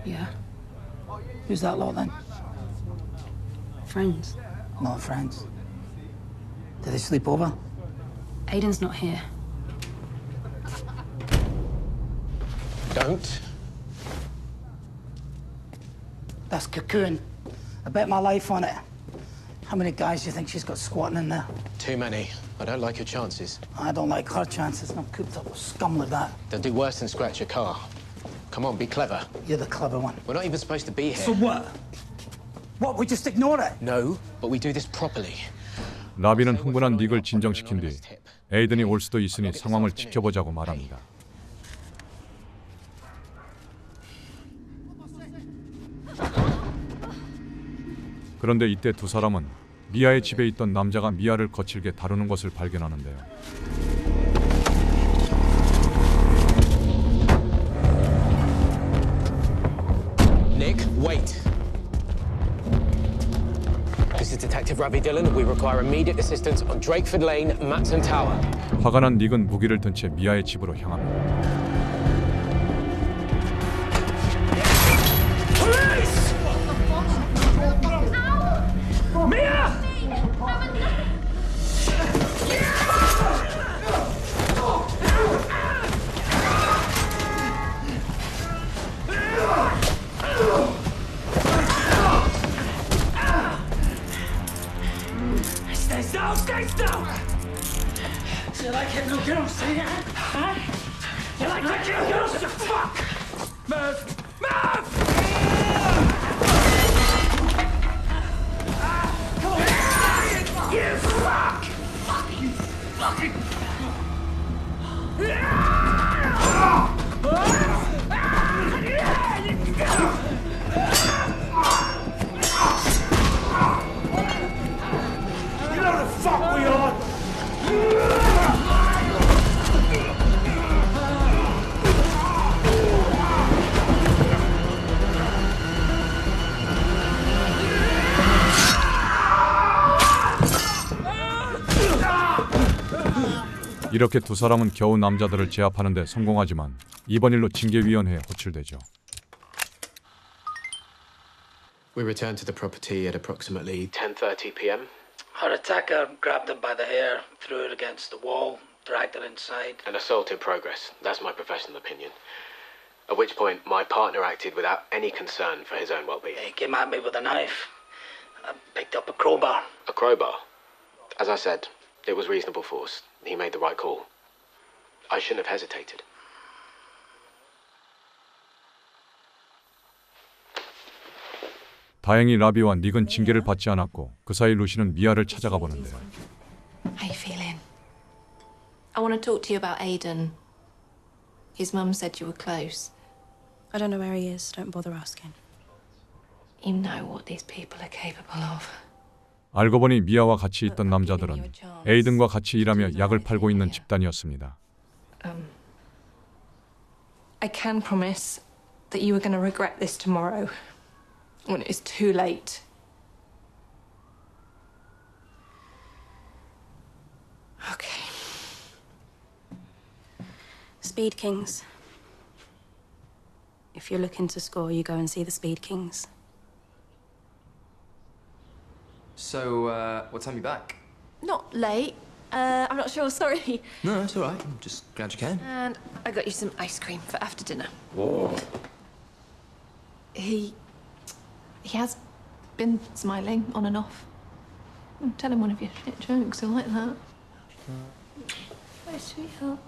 Yeah. Who's that lot then? Friends. Not friends. Do they sleep over? Aiden's not here. Don't. That's Cocoon. I bet my life on it. How many guys do you think she's got squatting in there? Too many. I don't like your chances. I don't like her chances. I'm cooped up with scum like that. They'll do worse than scratch your car. Come on, be clever. You're the clever one. We're not even supposed to be here. So what? What, we just ignore it? No, but we do this properly. 라비는 흥분한 닉을 진정시킨 뒤 에이든이 올 수도 있으니 상황을 지켜보자고 말합니다. 그런데 이때 두 사람은 미아의 집에 있던 남자가 미아를 거칠게 다루는 것을 발견하는데요. Nick, wait. This is Detective Ravi Dillon. We require immediate assistance on Drakeford Lane, Matson Tower. 화가 난 닉은 무기를 든 채 미아의 집으로 향합니다. Mia! Stay still! Stay still! You like hitting girls, see ya? Huh? You like hitting girls, you fuck! Move! Move! You fuck! You fucking... You know the fuck we are! 이렇게 두 사람은 겨우 남자들을 제압하는 데 성공하지만 이번 일로 징계위원회에 호출되죠. We returned to the property at approximately 10:30 p.m. Our attacker grabbed him by the hair, threw it against the wall, dragged her inside. An assault in progress. That's my professional opinion. At which point, my partner acted without any concern for his own well-being. He came at me with a knife. I picked up a crowbar. A crowbar? As I said, it was reasonable force. He made the right call. I shouldn't have hesitated. 다행히 라비와 닉은 징계를 받지 않았고 그 사이 루시는 미아를 찾아가 보는데요. How you feeling? I want to talk to you about Aiden. His mum said you were close. I don't know where he is. Don't bother asking. You know what these people are capable of. 알고 보니 미아와 같이 있던 남자들은 에이든과 같이 일하며 약을 팔고 있는 집단이었습니다. I can promise that you are going to regret this tomorrow when it is too late. Okay. Speed Kings. If you're looking to score, you go and see the Speed Kings. So, what time are you back? Not late. I'm not sure, sorry. No, it's all right. I'm just glad you came. And I got you some ice cream for after dinner. Whoa. He has been smiling on and off. Tell him one of your shit jokes, he'll like that. Bye, sweetheart.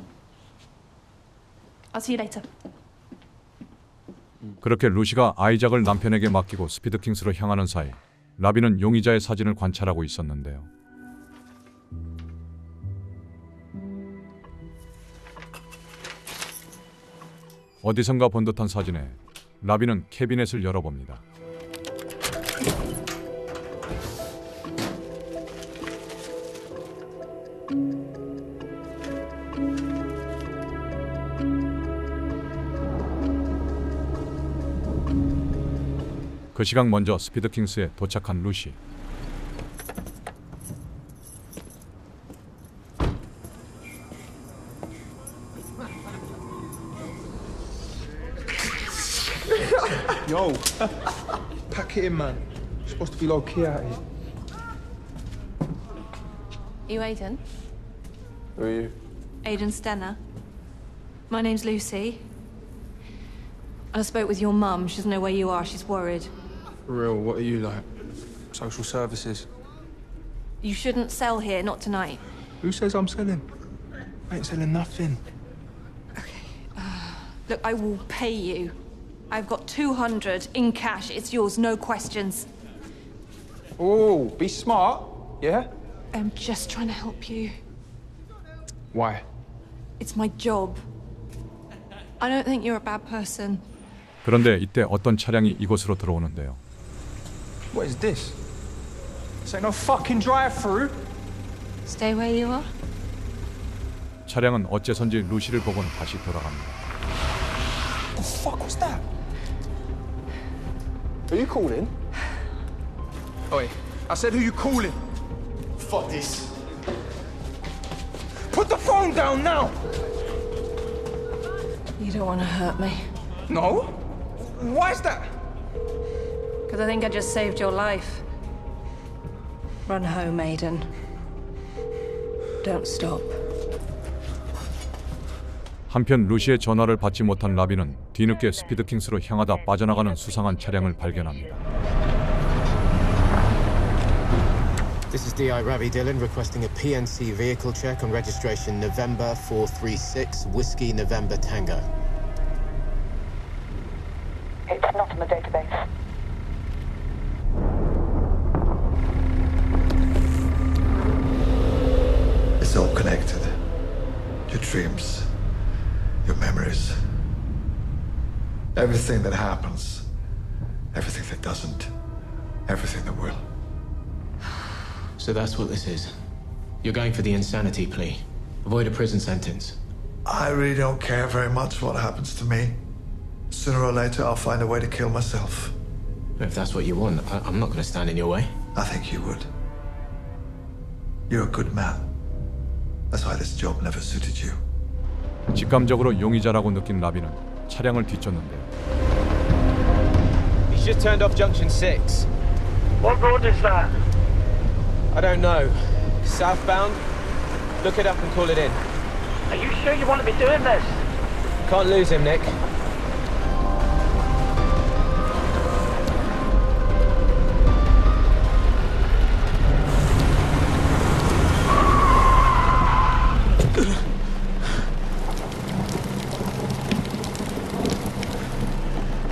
I'll see you later. 그렇게 루시가 아이작을 남편에게 맡기고 스피드킹스로 향하는 사이 라비는 용의자의 사진을 관찰하고 있었는데요. 어디선가 본 듯한 사진에 라비는 캐비넷을 열어봅니다. 그 시각 먼저 스피드킹스에 도착한 루시. Yo, pack it in, man. You're supposed to be low key out here. You Aiden? Who are you? Aiden Stenner. My name's Lucy. I spoke with your mum. She doesn't know where you are. She's worried. For real, what are you like? Social services? You shouldn't sell here, not tonight. Who says I'm selling? I ain't selling nothing. Look, I will pay you. I've got 200 in cash. It's yours, no questions. Oh, be smart, yeah? I'm just trying to help you. Why? It's my job. I don't think you're a bad person. 그런데 이때 어떤 차량이 이곳으로 들어오는데요. What is this? This ain't no fucking drive-through. Stay where you are. 차량은 어째선지 루시를 보고는 다시 돌아갑니다. The fuck was that? Who you calling? Oi, I said who you calling? Fuck this. Put the phone down now! You don't want to hurt me. No? Why is that? Because I think I just saved your life. Run home, Aiden. Don't stop. 한편 루시의 전화를 받지 못한 라비는 뒤늦게 스피드킹스로 향하다 빠져나가는 수상한 차량을 발견합니다. This is DI Ravi Dillon requesting a PNC vehicle check on registration November 436 Whiskey November Tango. It's not in the database. It's all connected. Your dreams, your memories, everything that happens, everything that doesn't, everything that will. So that's what this is. You're going for the insanity plea. Avoid a prison sentence. I really don't care very much what happens to me. Sooner or later, I'll find a way to kill myself. If that's what you want, I'm not going to stand in your way. I think you would. You're a good man. That's why this job never suited you. 직감적으로 용의자라고 느낀 라비는 차량을 뒤쫓는데요. He's just turned off Junction 6. What road is that? I don't know. Southbound? Look it up and call it in. Are you sure you want to be doing this? Can't lose him, Nick.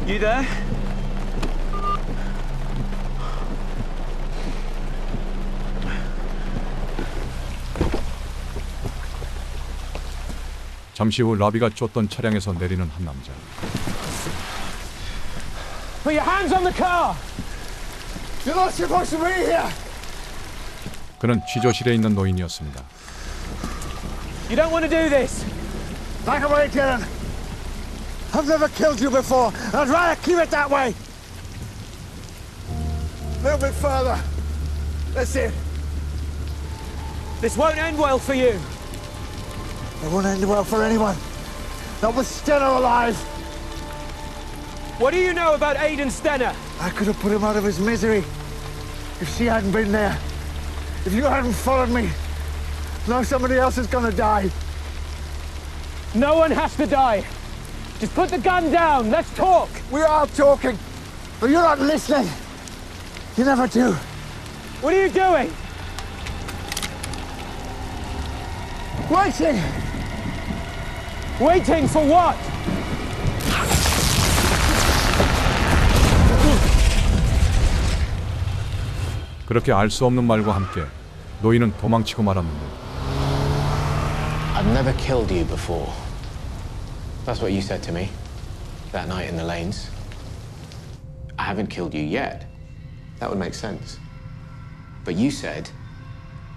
You there? 잠시 후 라비가 쫓던 차량에서 내리는 한 남자. Put your hands on the car! You're not supposed to be here! 그는 취조실에 있는 노인이었습니다. You don't want to do this! Back away, Dylan! I've never killed you before. I'd rather keep it that way. A little bit further. That's it. This won't end well for you. It won't end well for anyone. Not with Stenner alive. What do you know about Aiden Stenner? I could have put him out of his misery if she hadn't been there. If you hadn't followed me. Now somebody else is gonna die. No one has to die. Just put the gun down. Let's talk. We are talking, but you're not listening. You never do. What are you doing? Waiting. Waiting for what? 그렇게 알 수 없는 말과 함께 노인은 도망치고 말았는데. I've never killed you before. That's what you said to me that night in the lanes. I haven't killed you yet. That would make sense. But you said,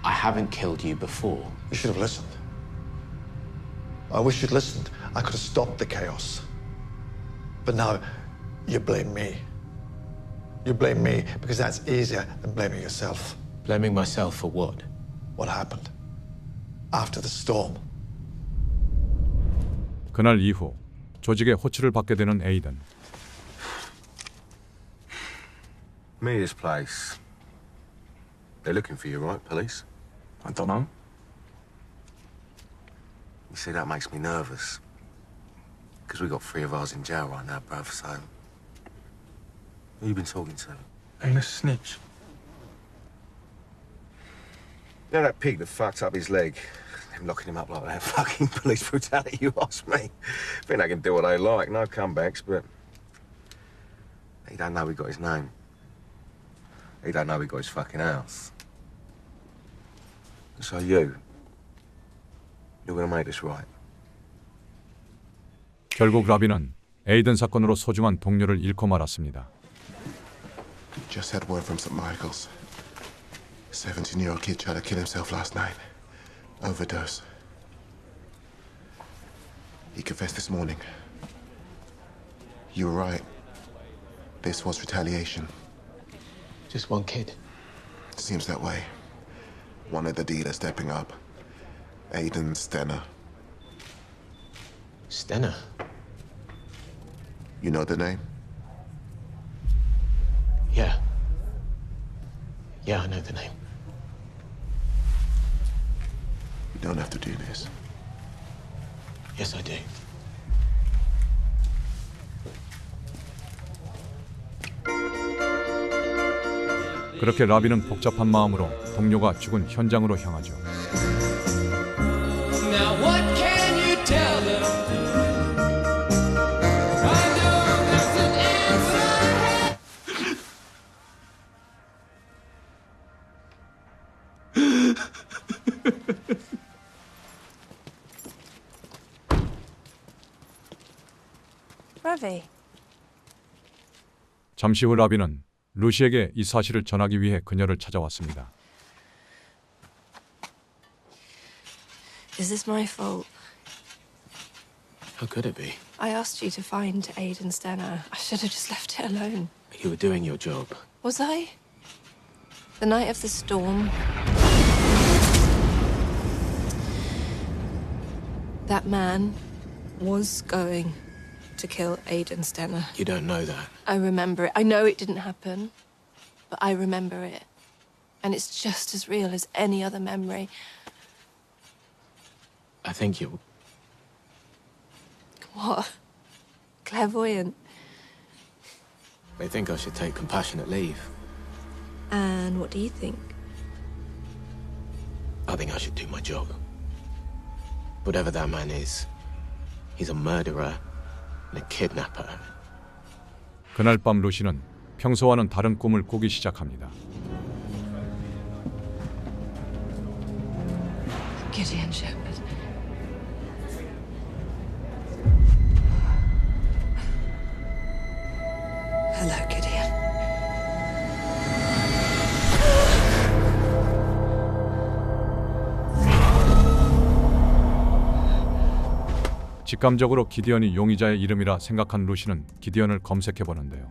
I haven't killed you before. You should have listened. I wish you'd listened. I could have stopped the chaos. But now, you blame me. You blame me because that's easier than blaming yourself. Blaming myself for what? What happened? After the storm. 그날 이후 조직의 호출을 받게 되는 에이든. Mia's place. They're looking for you, right, police? I don't know. You see, that makes me nervous. Because we got 3 of ours in jail right now, bruv, so... Who you been talking to? Ain't a snitch. You know that pig that fucked up his leg? Them locking him up like that. Fucking police brutality, you ask me. I think they can do what they like, no comebacks, but... He don't know we got his name. He don't know we got his fucking house. So you're gonna make this right. 결국 라비는 에이든 사건으로 소중한 동료를 잃고 말았습니다. Just had word from St. Michael's. 17-year-old kid tried to kill himself last night. Overdose. He confessed this morning. You were right. This was retaliation. Just one kid. Seems that way. One of the dealers stepping up. Aiden Stenner. Stenner? You know the name? Yeah. Yeah, I know the name. You don't have to do this. Yes, I do. 그렇게 라비는 복잡한 마음으로 동료가 죽은 현장으로 향하죠. Now what can you tell them? I know there's an answer. Ravi. 잠시 후 라비는 루시에게 이 사실을 전하기 위해 그녀를 찾아왔습니다. Is this my fault? How could it be? I asked you to find Aiden Stenner. I should have just left it alone. You were doing your job. Was I? The night of the storm. That man was going to kill Aiden Stenner. You don't know that. I remember it. I know it didn't happen, but I remember it. And it's just as real as any other memory. I think you're... What? Clairvoyant. They think I should take compassionate leave. And what do you think? I think I should do my job. Whatever that man is, he's a murderer and a kidnapper. 그날 밤 루시는 평소와는 다른 꿈을 꾸기 시작합니다. Gideon Shepherd. Hello, Gideon. 직감적으로 기디언이 용의자의 이름이라 생각한 루시는 기디언을 검색해 보는데요.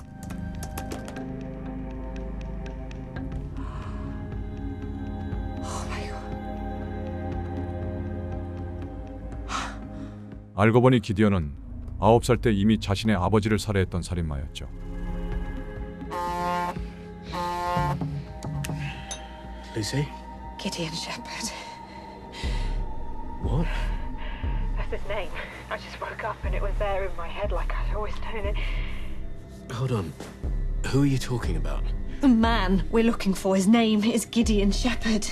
알고 보니 기디언은 9살 때 이미 자신의 아버지를 살해했던 살인마였죠. Lucy? Gideon Shepherd. What? That's his name. I just woke up and it was there in my head like I'd always known it. Hold on. Who are you talking about? The man we're looking for, his name is Gideon Shepherd.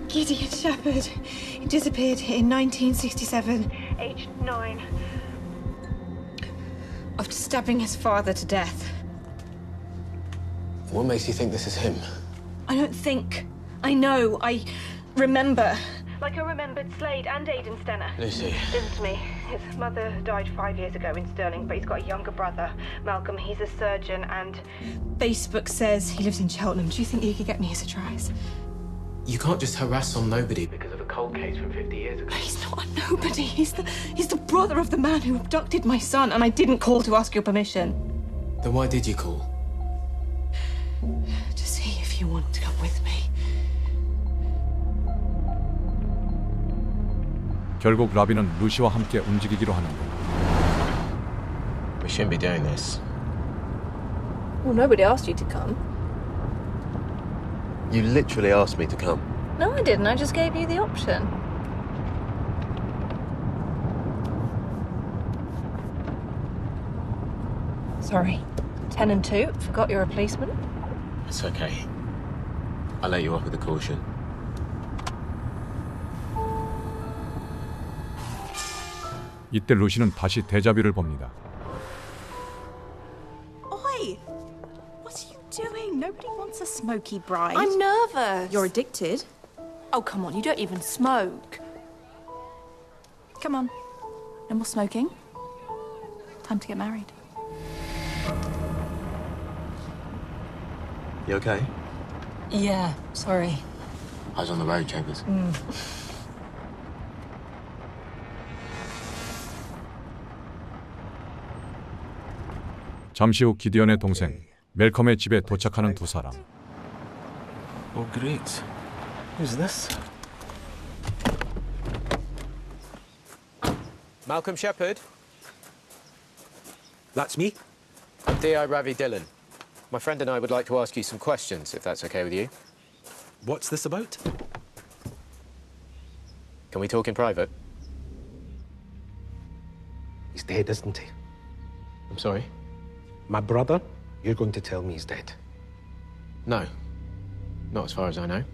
Gideon Shepherd. He disappeared in 1967. Aged 9. After stabbing his father to death. What makes you think this is him? I don't think. I know. I remember. Like I remembered Slade and Aiden Stenner. Lucy. Listen to me. His mother died 5 years ago in Stirling, but he's got a younger brother, Malcolm. He's a surgeon and... Facebook says he lives in Cheltenham. Do you think you could get me his address? You can't just harass some nobody because of a cold case from 50 years ago. He's not a nobody. He's the brother of the man who abducted my son, and I didn't call to ask your permission. Then why did you call? To see if you wanted to come with me. 결국 라비는 루시와 함께 움직이기로 하는데 We shouldn't be doing this. Well, nobody asked you to come. You literally asked me to come. No, I didn't. I just gave you the option. Sorry. 10 and 2. Forgot you're a policeman. It's okay. I'll let you off with a caution. 이때 루시는 다시 데자뷰를 봅니다. Oi! What are you doing? Nobody wants a smoky bride. I'm nervous. You're addicted. Oh, come on. You don't even smoke. Come on. No more smoking. Time to get married. You okay? Yeah, sorry. I was on the road, Chambers. 잠시 후 기디언의 동생 멜컴의 집에 도착하는 두 사람. Oh, great. Who's this? Malcolm Shepherd. That's me. I'm D.I. Ravi Dillon. My friend and I would like to ask you some questions, if that's okay with you. What's this about? Can we talk in private? He's dead, isn't he? I'm sorry? My brother? You're going to tell me he's dead? No. Not as far as I know.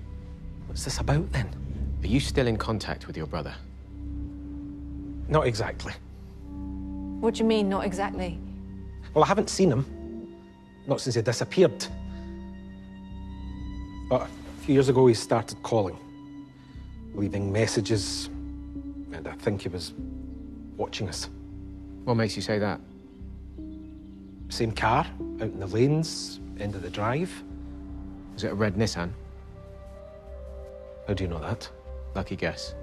What's this about, then? Are you still in contact with your brother? Not exactly. What do you mean, not exactly? Well, I haven't seen him. Not since he disappeared. But a few years ago, he started calling, leaving messages, and I think he was watching us. What makes you say that? Same car, out in the lanes, end of the drive. Was it a red Nissan? How do you know that? Lucky guess.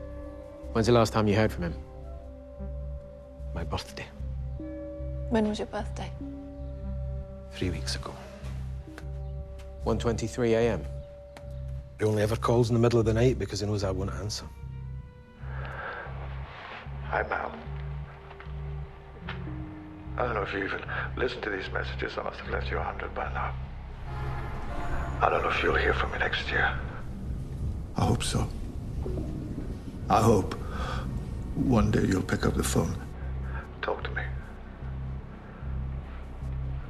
When's the last time you heard from him? My birthday. When was your birthday? 3 weeks ago. 1:23 a.m. He only ever calls in the middle of the night because he knows I won't answer. Hi, Mal. I don't know if you even listened to these messages. I must have left you 100 by now. I don't know if you'll hear from me next year. I hope so. I hope one day you'll pick up the phone. Talk to me.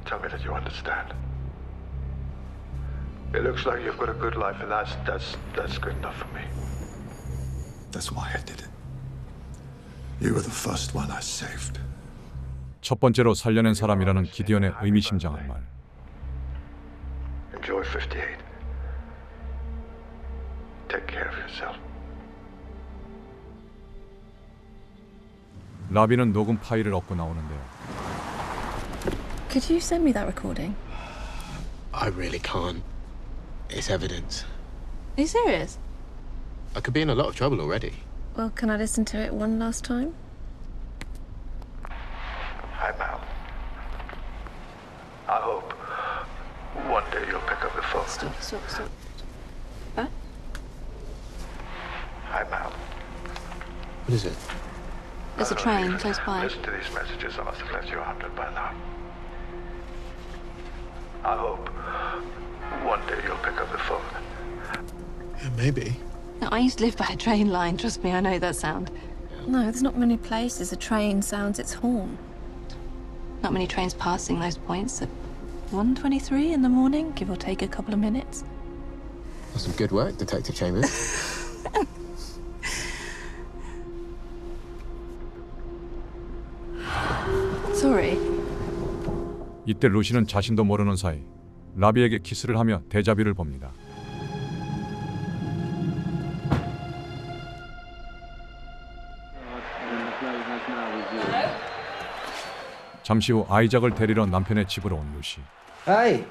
Tell me that you understand. It looks like you've got a good life, and that's good enough for me. That's why I did it. You were the first one I saved. 첫 번째로 살려낸 사람이라는 기디언의 의미심장한 말. Enjoy 58. Take care of yourself. 라비는 녹음 파일을 얻고 나오는데요. Could you send me that recording? I really can't. It's evidence. Are you serious? I could be in a lot of trouble already. Well, can I listen to it one last time? Hi, Mal. I hope one day you'll pick up the phone. Stop. Huh? Hi, Mal. What is it? There's a train close by. Listen to these messages. I must have left you 100 by now. I hope one day you'll pick up the phone. Yeah, maybe. No, I used to live by a train line. Trust me, I know that sound. No, there's not many places a train sounds its horn. Not many trains passing those points at 1:23 in the morning, give or take a couple of minutes. That's some good work, Detective Chambers. Sorry. 이때 루시는 자신도 모르는 사이 라비에게 키스를 하며 데자뷰를 봅니다. 잠시 후 아이작을 데리러 남편의 집으로 온 루시. Hey!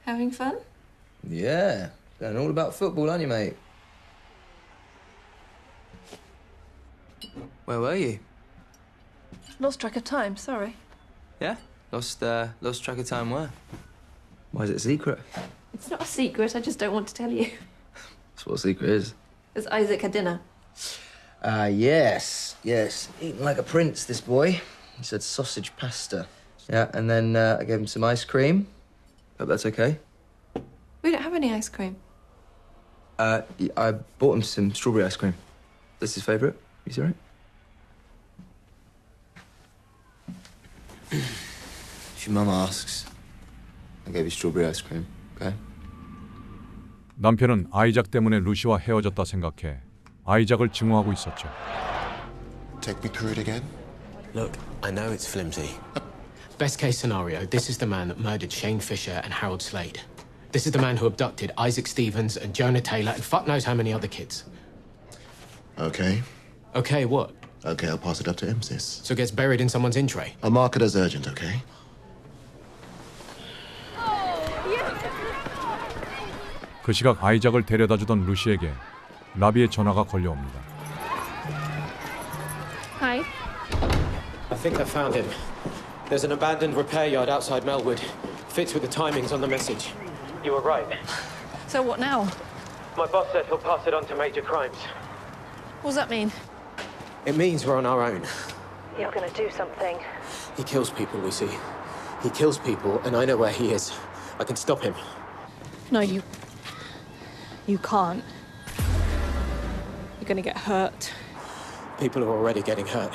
Having fun? Yeah. Going all about football, aren't you, mate? Where were you? Lost track of time, sorry. Yeah? Lost track of time where? Why is it a secret? It's not a secret, I just don't want to tell you. That's what a secret is. There's Isaac had dinner. Yes. Eating like a prince, this boy. He said sausage pasta. Yeah, and then I gave him some ice cream. Hope that's okay. We don't have any ice cream. I bought him some strawberry ice cream. That's his favourite. Is he all right? If your mum asks, I gave you strawberry ice cream, okay? 남편은 아이작 때문에 루시와 헤어졌다 생각해 아이작을 증오하고 있었죠. Take me through it again. Look, I know it's flimsy. Best case scenario, this is the man that murdered Shane Fisher and Harold Slade. This is the man who abducted Isaac Stevens and Jonah Taylor and fuck knows how many other kids. Okay. Okay, what? Okay, I'll pass it up to MSIS. So it gets buried in someone's in tray? I'll mark it as urgent, okay? 그 시각 아이작을 데려다주던 루시에게 라비의 전화가 걸려옵니다. Hi. I think I found him. There's an abandoned repair yard outside Melwood. Fits with the timings on the message. You were right. So what now? My boss said he'll pass it on to Major Crimes. What does that mean? It means we're on our own. You're gonna do something. He kills people, Lucy. He kills people, and I know where he is. I can stop him. No, you can't. You're gonna get hurt. People are already getting hurt.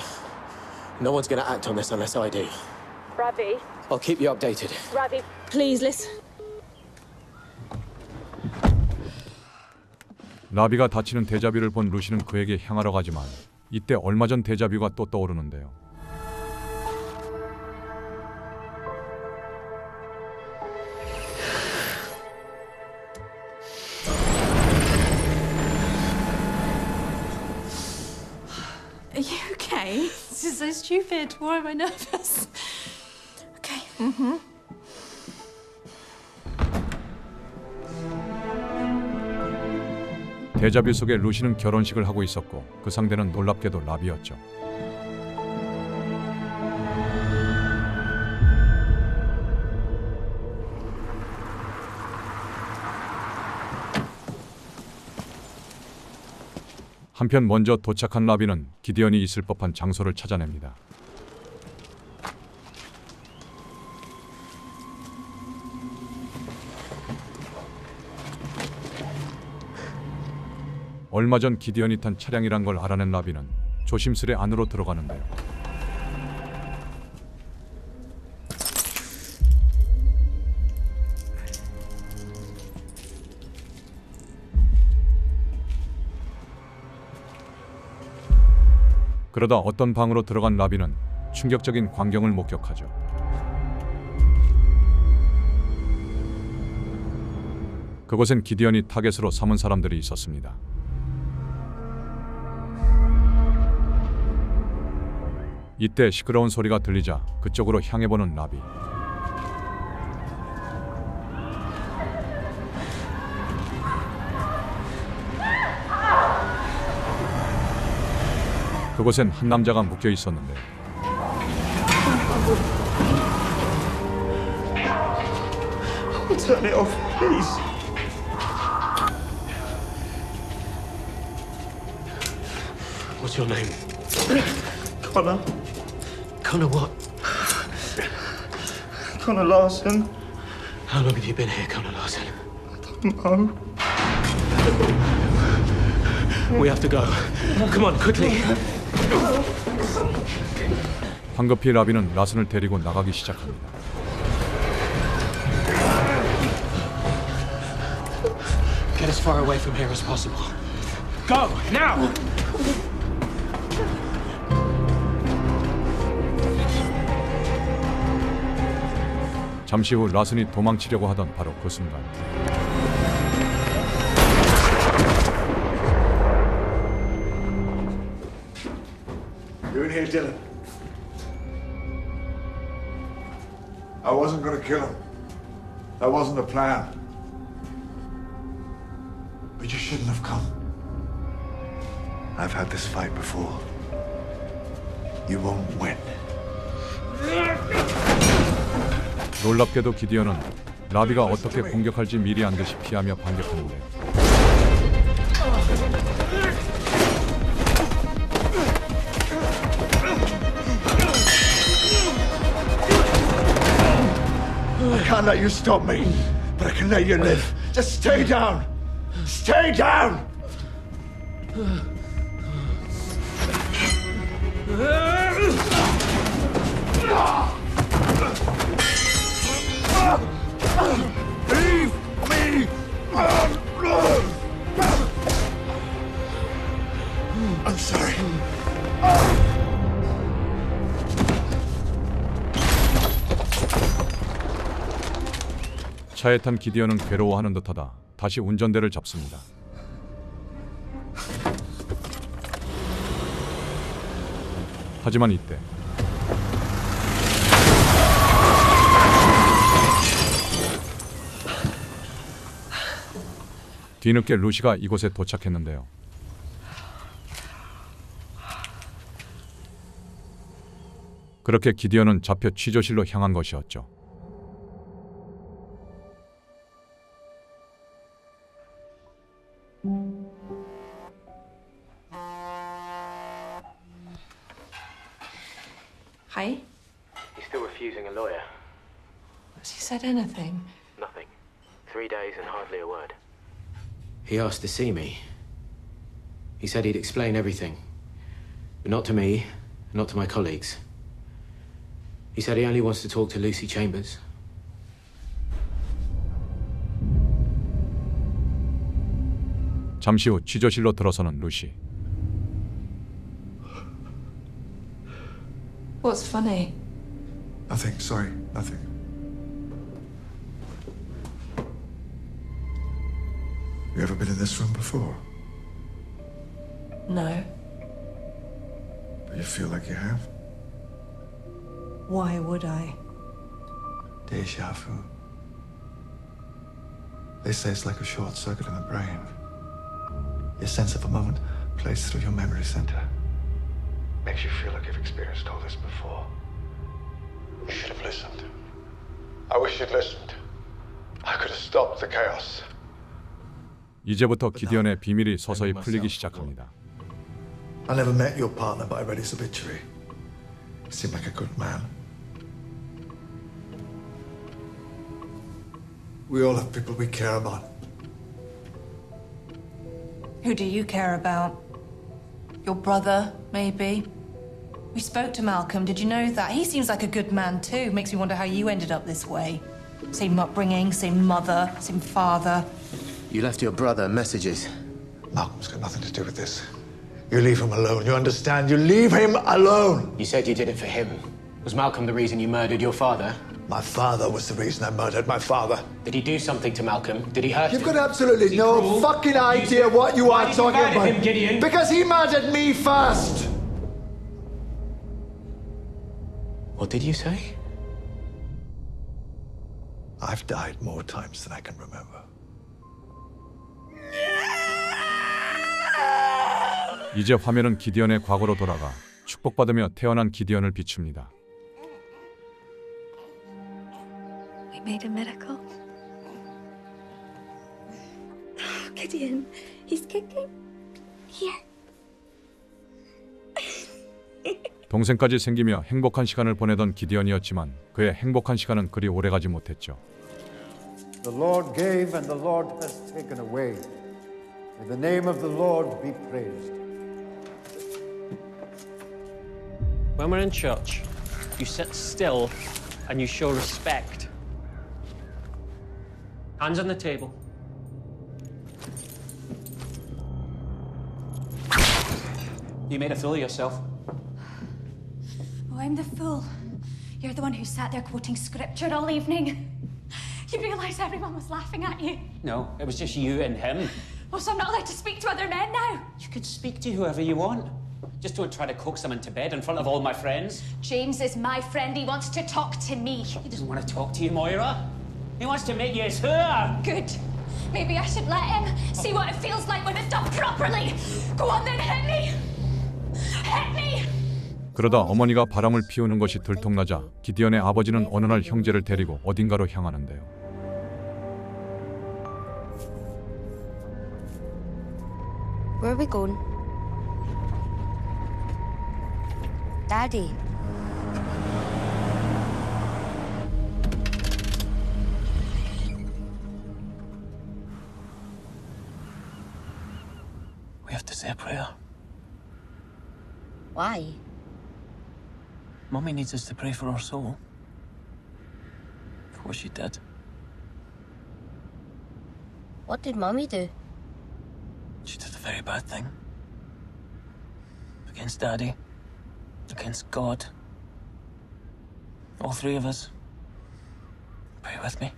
No one's gonna act on this unless I do. Ravi. I'll keep you updated. Ravi. Please listen. 라비가 다치는 데자뷰를 본 루시는 그에게 향하러 가지만 이때 얼마 전 데자뷰가 또 떠오르는데요. Are you okay? This is so stupid. Why am I nervous? Okay. Mm-hmm. 데자뷰 속에 루시는 결혼식을 하고 있었고 그 상대는 놀랍게도 라비였죠. 한편 먼저 도착한 라비는 기디언이 있을 법한 장소를 찾아냅니다. 얼마 전 기디언이 탄 차량이란 걸 알아낸 라비는 조심스레 안으로 들어가는데요. 그러다 어떤 방으로 들어간 라비는 충격적인 광경을 목격하죠. 그곳엔 기디언이 타겟으로 삼은 사람들이 있었습니다. 이때 시끄러운 소리가 들리자 그쪽으로 향해보는 라비. 그곳엔 한 남자가 묶여 있었는데 Turn it off, please. What's your name? Connor. Connor what? Connor Larson. How long have you been here, Connor Larson? No. We have to go. Come on, quickly. 황급히 라비는 라슨을 데리고 나가기 시작합니다. Get as far away from here as possible. Go, now! 잠시 후 라슨이 도망치려고 하던 바로 그 순간 You're in here, Dylan. I wasn't gonna kill him. That wasn't the plan. But you shouldn't have come. I've had this fight before. You won't win. 놀랍게도 기디언은 라비가 어떻게 공격할지 미리 안 듯이 피하며 반격하는데 I can't let you stop me. But I can let you live. Just stay down. Stay down. Leave me alone. I'm sorry. 차에 탄 기디언은 괴로워하는 듯하다 다시 운전대를 잡습니다. 하지만 이때 뒤늦게 루시가 이곳에 도착했는데요. 그렇게 기디언은 잡혀 취조실로 향한 것이었죠. Hi? He's still refusing a lawyer. Has he said anything? Nothing. 3 days and hardly a word. He asked to see me. He said he'd explain everything. But not to me, not to my colleagues. He said he only wants to talk to Lucy Chambers. 잠시 후 취조실로 들어서는 루시. What's funny? Nothing, sorry, nothing. You ever been in this room before? No. But you feel like you have? Why would I? Deja vu. They say it's like a short circuit in the brain. Your sense of a moment plays through your memory center. Makes you feel like you've experienced all this before. You should have listened. I wish you'd listened. I could have stopped the chaos. 이제부터 기디언의 비밀이 서서히 풀리기 시작합니다. I never met your partner, but I read his obituary. He seemed like a good man. We all have people we care about. Who do you care about? Your brother, maybe? We spoke to Malcolm, did you know that? He seems like a good man too. Makes me wonder how you ended up this way. Same upbringing, same mother, same father. You left your brother messages. Malcolm's got nothing to do with this. You leave him alone, you understand? You leave him alone! You said you did it for him. Was Malcolm the reason you murdered your father? My father was the reason I murdered my father. Did he do something to Malcolm? Did he hurt him? You've got absolutely no fucking idea what you are talking about. Him, Gideon? Because he murdered me first! What did you say? I've died more times than I can remember. 이제 화면은 기디언의 과거로 돌아가 축복받으며 태어난 기디언을 비춥니다. We made a miracle. Gideon, he's kicking. Here. 동생까지 생기며 행복한 시간을 보내던 기디언이었지만 그의 행복한 시간은 그리 오래가지 못했죠. The Lord gave and the Lord has taken away. May the name of the Lord be praised. When we're in church, you sit still and you show respect. Hands on the table. You made a fool of yourself. Oh, I'm the fool. You're the one who sat there quoting scripture all evening. You realise everyone was laughing at you. No, it was just you and him. Oh, so I'm not allowed to speak to other men now? You could speak to whoever you want. Just don't try to coax them into bed in front of all my friends. James is my friend. He wants to talk to me. He doesn't want to talk to you, Moira. He wants to make you his whore. Good. Maybe I should let him see what it feels like when it's done properly. Go on then, hit me. Hit me. 그러다 어머니가 바람을 피우는 것이 들통나자 기디언의 아버지는 어느 날 형제를 데리고 어딘가로 향하는데요. Where are we going? Daddy. say a prayer. Why? Mummy needs us to pray for her soul. For what she did. What did Mummy do? She did a very bad thing. Against Daddy. Against God. All three of us. Pray with me.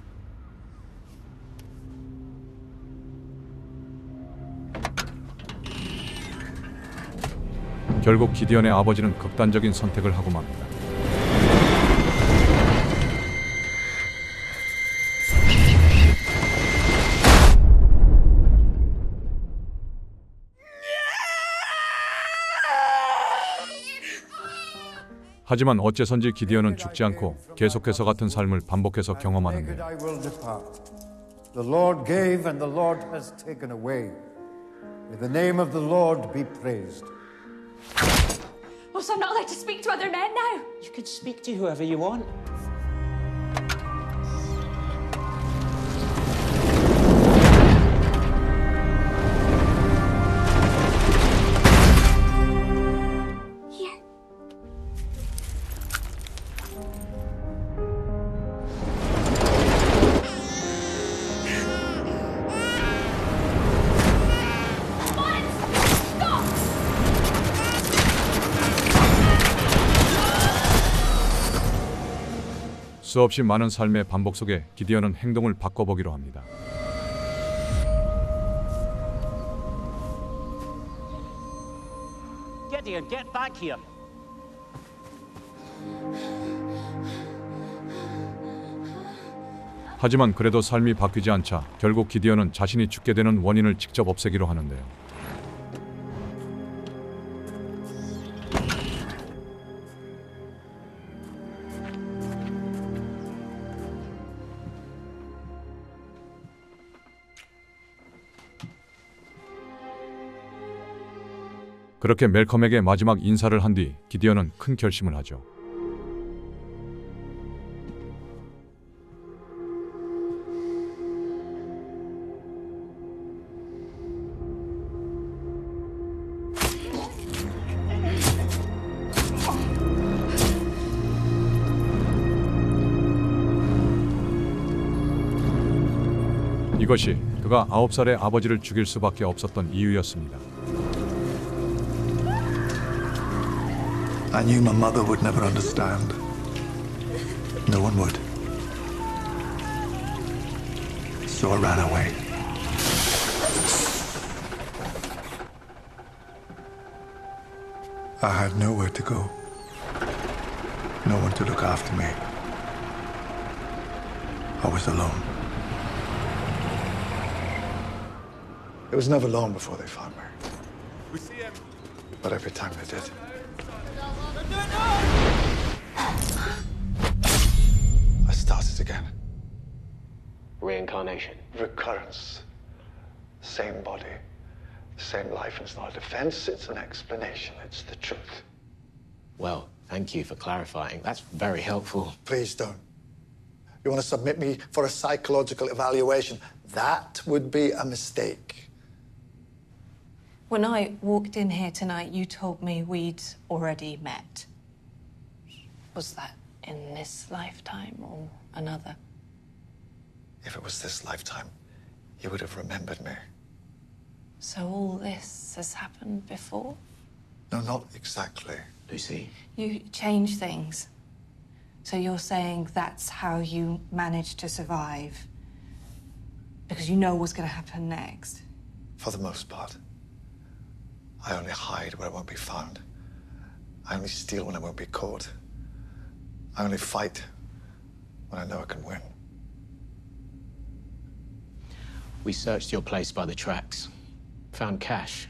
결국 기디언의 아버지는 극단적인 선택을 하고 맙니다. 하지만 어째선지 기디언은 죽지 않고 계속해서 같은 삶을 반복해서 경험하는데 I will depart. The Lord gave and the Lord has taken away. May the name of the Lord be praised. Oh, so I'm not allowed to speak to other men now? You could speak to whoever you want. Here. 수없이 많은 삶의 반복 속에 기디언은 행동을 바꿔보기로 합니다. Gideon, get back here. 하지만 그래도 삶이 바뀌지 않자 결국 기디언은 자신이 죽게 되는 원인을 직접 없애기로 하는데요. 그렇게 멜컴에게 마지막 인사를 한 뒤 기디언은 큰 결심을 하죠. 이것이 그가 9살의 아버지를 죽일 수밖에 없었던 이유였습니다. I knew my mother would never understand. No one would. So I ran away. I had nowhere to go. No one to look after me. I was alone. It was never long before they found me. We see him. But every time they did, I started again. Reincarnation. Recurrence. Same body, same life. And it's not a defense, it's an explanation. It's the truth. Well, thank you for clarifying. That's very helpful. Please don't. You want to submit me for a psychological evaluation? That would be a mistake. When I walked in here tonight, you told me we'd already met. Was that in this lifetime or another? If it was this lifetime, you would have remembered me. So all this has happened before? No, not exactly. Lucy. You change things. So you're saying that's how you managed to survive? Because you know what's going to happen next? For the most part. I only hide where I won't be found. I only steal when I won't be caught. I only fight when I know I can win. We searched your place by the tracks. Found cash.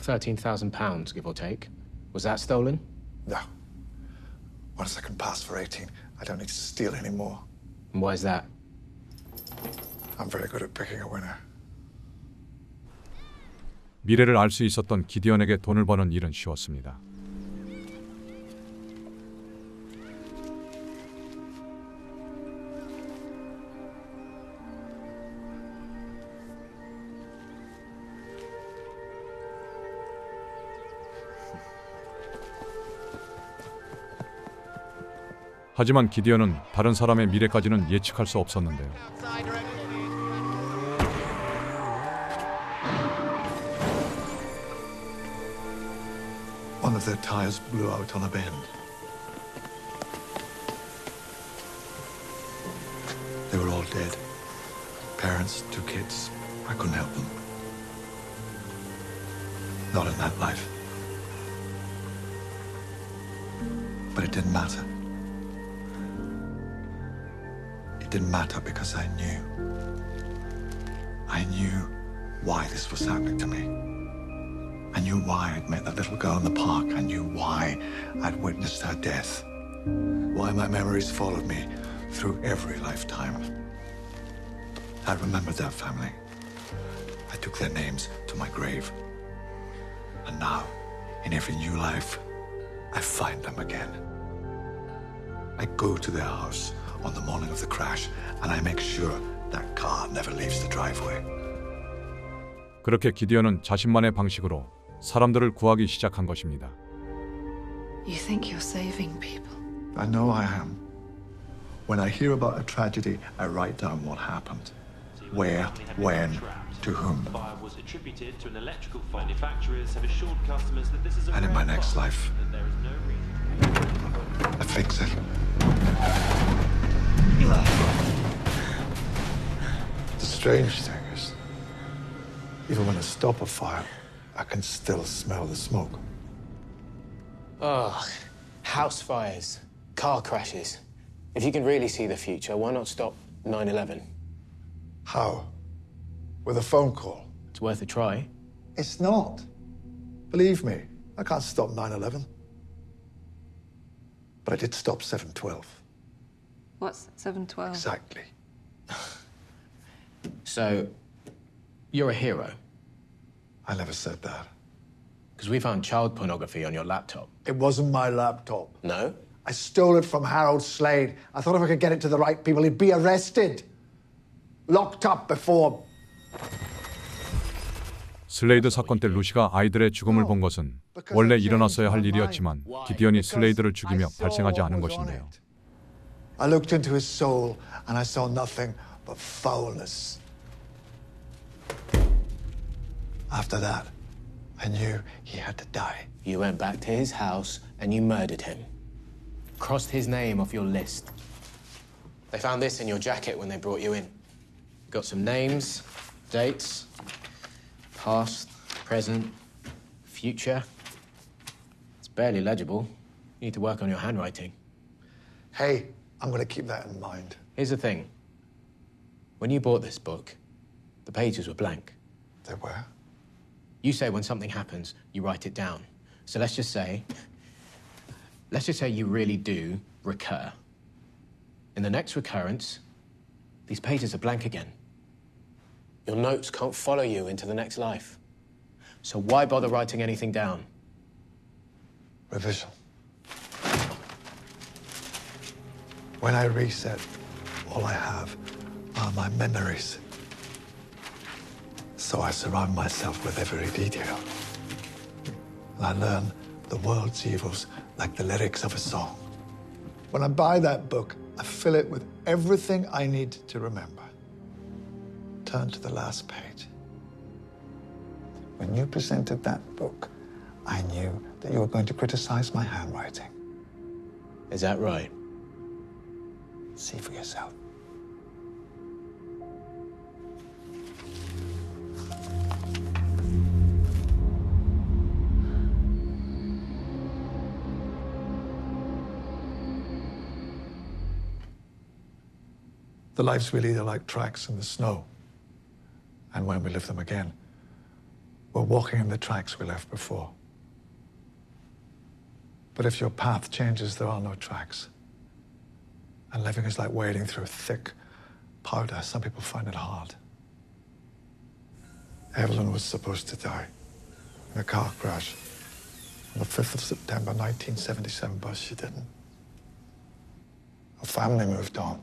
£13,000, give or take. Was that stolen? No. Once I can pass for 18, I don't need to steal anymore. And why is that? I'm very good at picking a winner. 미래를 알 수 있었던 기디언에게 돈을 버는 일은 쉬웠습니다. 하지만 기디언은 다른 사람의 미래까지는 예측할 수 없었는데요. One of their tires blew out on a bend. They were all dead. Parents, 2 kids. I couldn't help them. Not in that life. But it didn't matter. It didn't matter because I knew. I knew why this was happening to me. I knew why I'd met that little girl in the park. I knew why I'd witnessed her death. Why my memories followed me through every lifetime. I remembered that family. I took their names to my grave. And now, in every new life, I find them again. I go to their house on the morning of the crash, and I make sure that car never leaves the driveway. 그렇게 기디언은 자신만의 방식으로 사람들을 구하기 시작한 것입니다. You think you're saving people? I know I am. When I hear about a tragedy, I write down what happened. Where, when, to whom. And in my next life, I fix it. The strange thing is, even when I stop a fire, I can still smell the smoke. Ugh. House fires, car crashes. If you can really see the future, why not stop 9/11? How? With a phone call? It's worth a try. It's not. Believe me, I can't stop 9/11. But I did stop 7/12. What's 7/12? Exactly. So, you're a hero? I never said that. Because we found child pornography on your laptop. It wasn't my laptop. No? I stole it from Harold Slade. I thought if I could get it to the right people, he'd be arrested. Locked up before. 슬레이드 사건 때 루시가 아이들의 죽음을 본 것은 원래 일어났어야 할 일이었지만 기디언이 슬레이드를 죽이며 발생하지 않은 것인데요. I looked into his soul and I saw nothing but foulness. After that, I knew he had to die. You went back to his house and you murdered him. Crossed his name off your list. They found this in your jacket when they brought you in. Got some names, dates, past, present, future. It's barely legible. You need to work on your handwriting. Hey, I'm going to keep that in mind. Here's the thing. When you bought this book, the pages were blank. They were? You say when something happens, you write it down. So let's just say you really do recur. In the next recurrence, these pages are blank again. Your notes can't follow you into the next life. So why bother writing anything down? Revision. When I reset, all I have are my memories. So I surround myself with every detail. And I learn the world's evils like the lyrics of a song. When I buy that book, I fill it with everything I need to remember. Turn to the last page. When you presented that book, I knew that you were going to criticize my handwriting. Is that right? See for yourself. The lives we lead are like tracks in the snow. And when we live them again, we're walking in the tracks we left before. But if your path changes, there are no tracks. And living is like wading through thick powder. Some people find it hard. Evelyn was supposed to die in a car crash on the 5th of September, 1977, but she didn't. Her family moved on.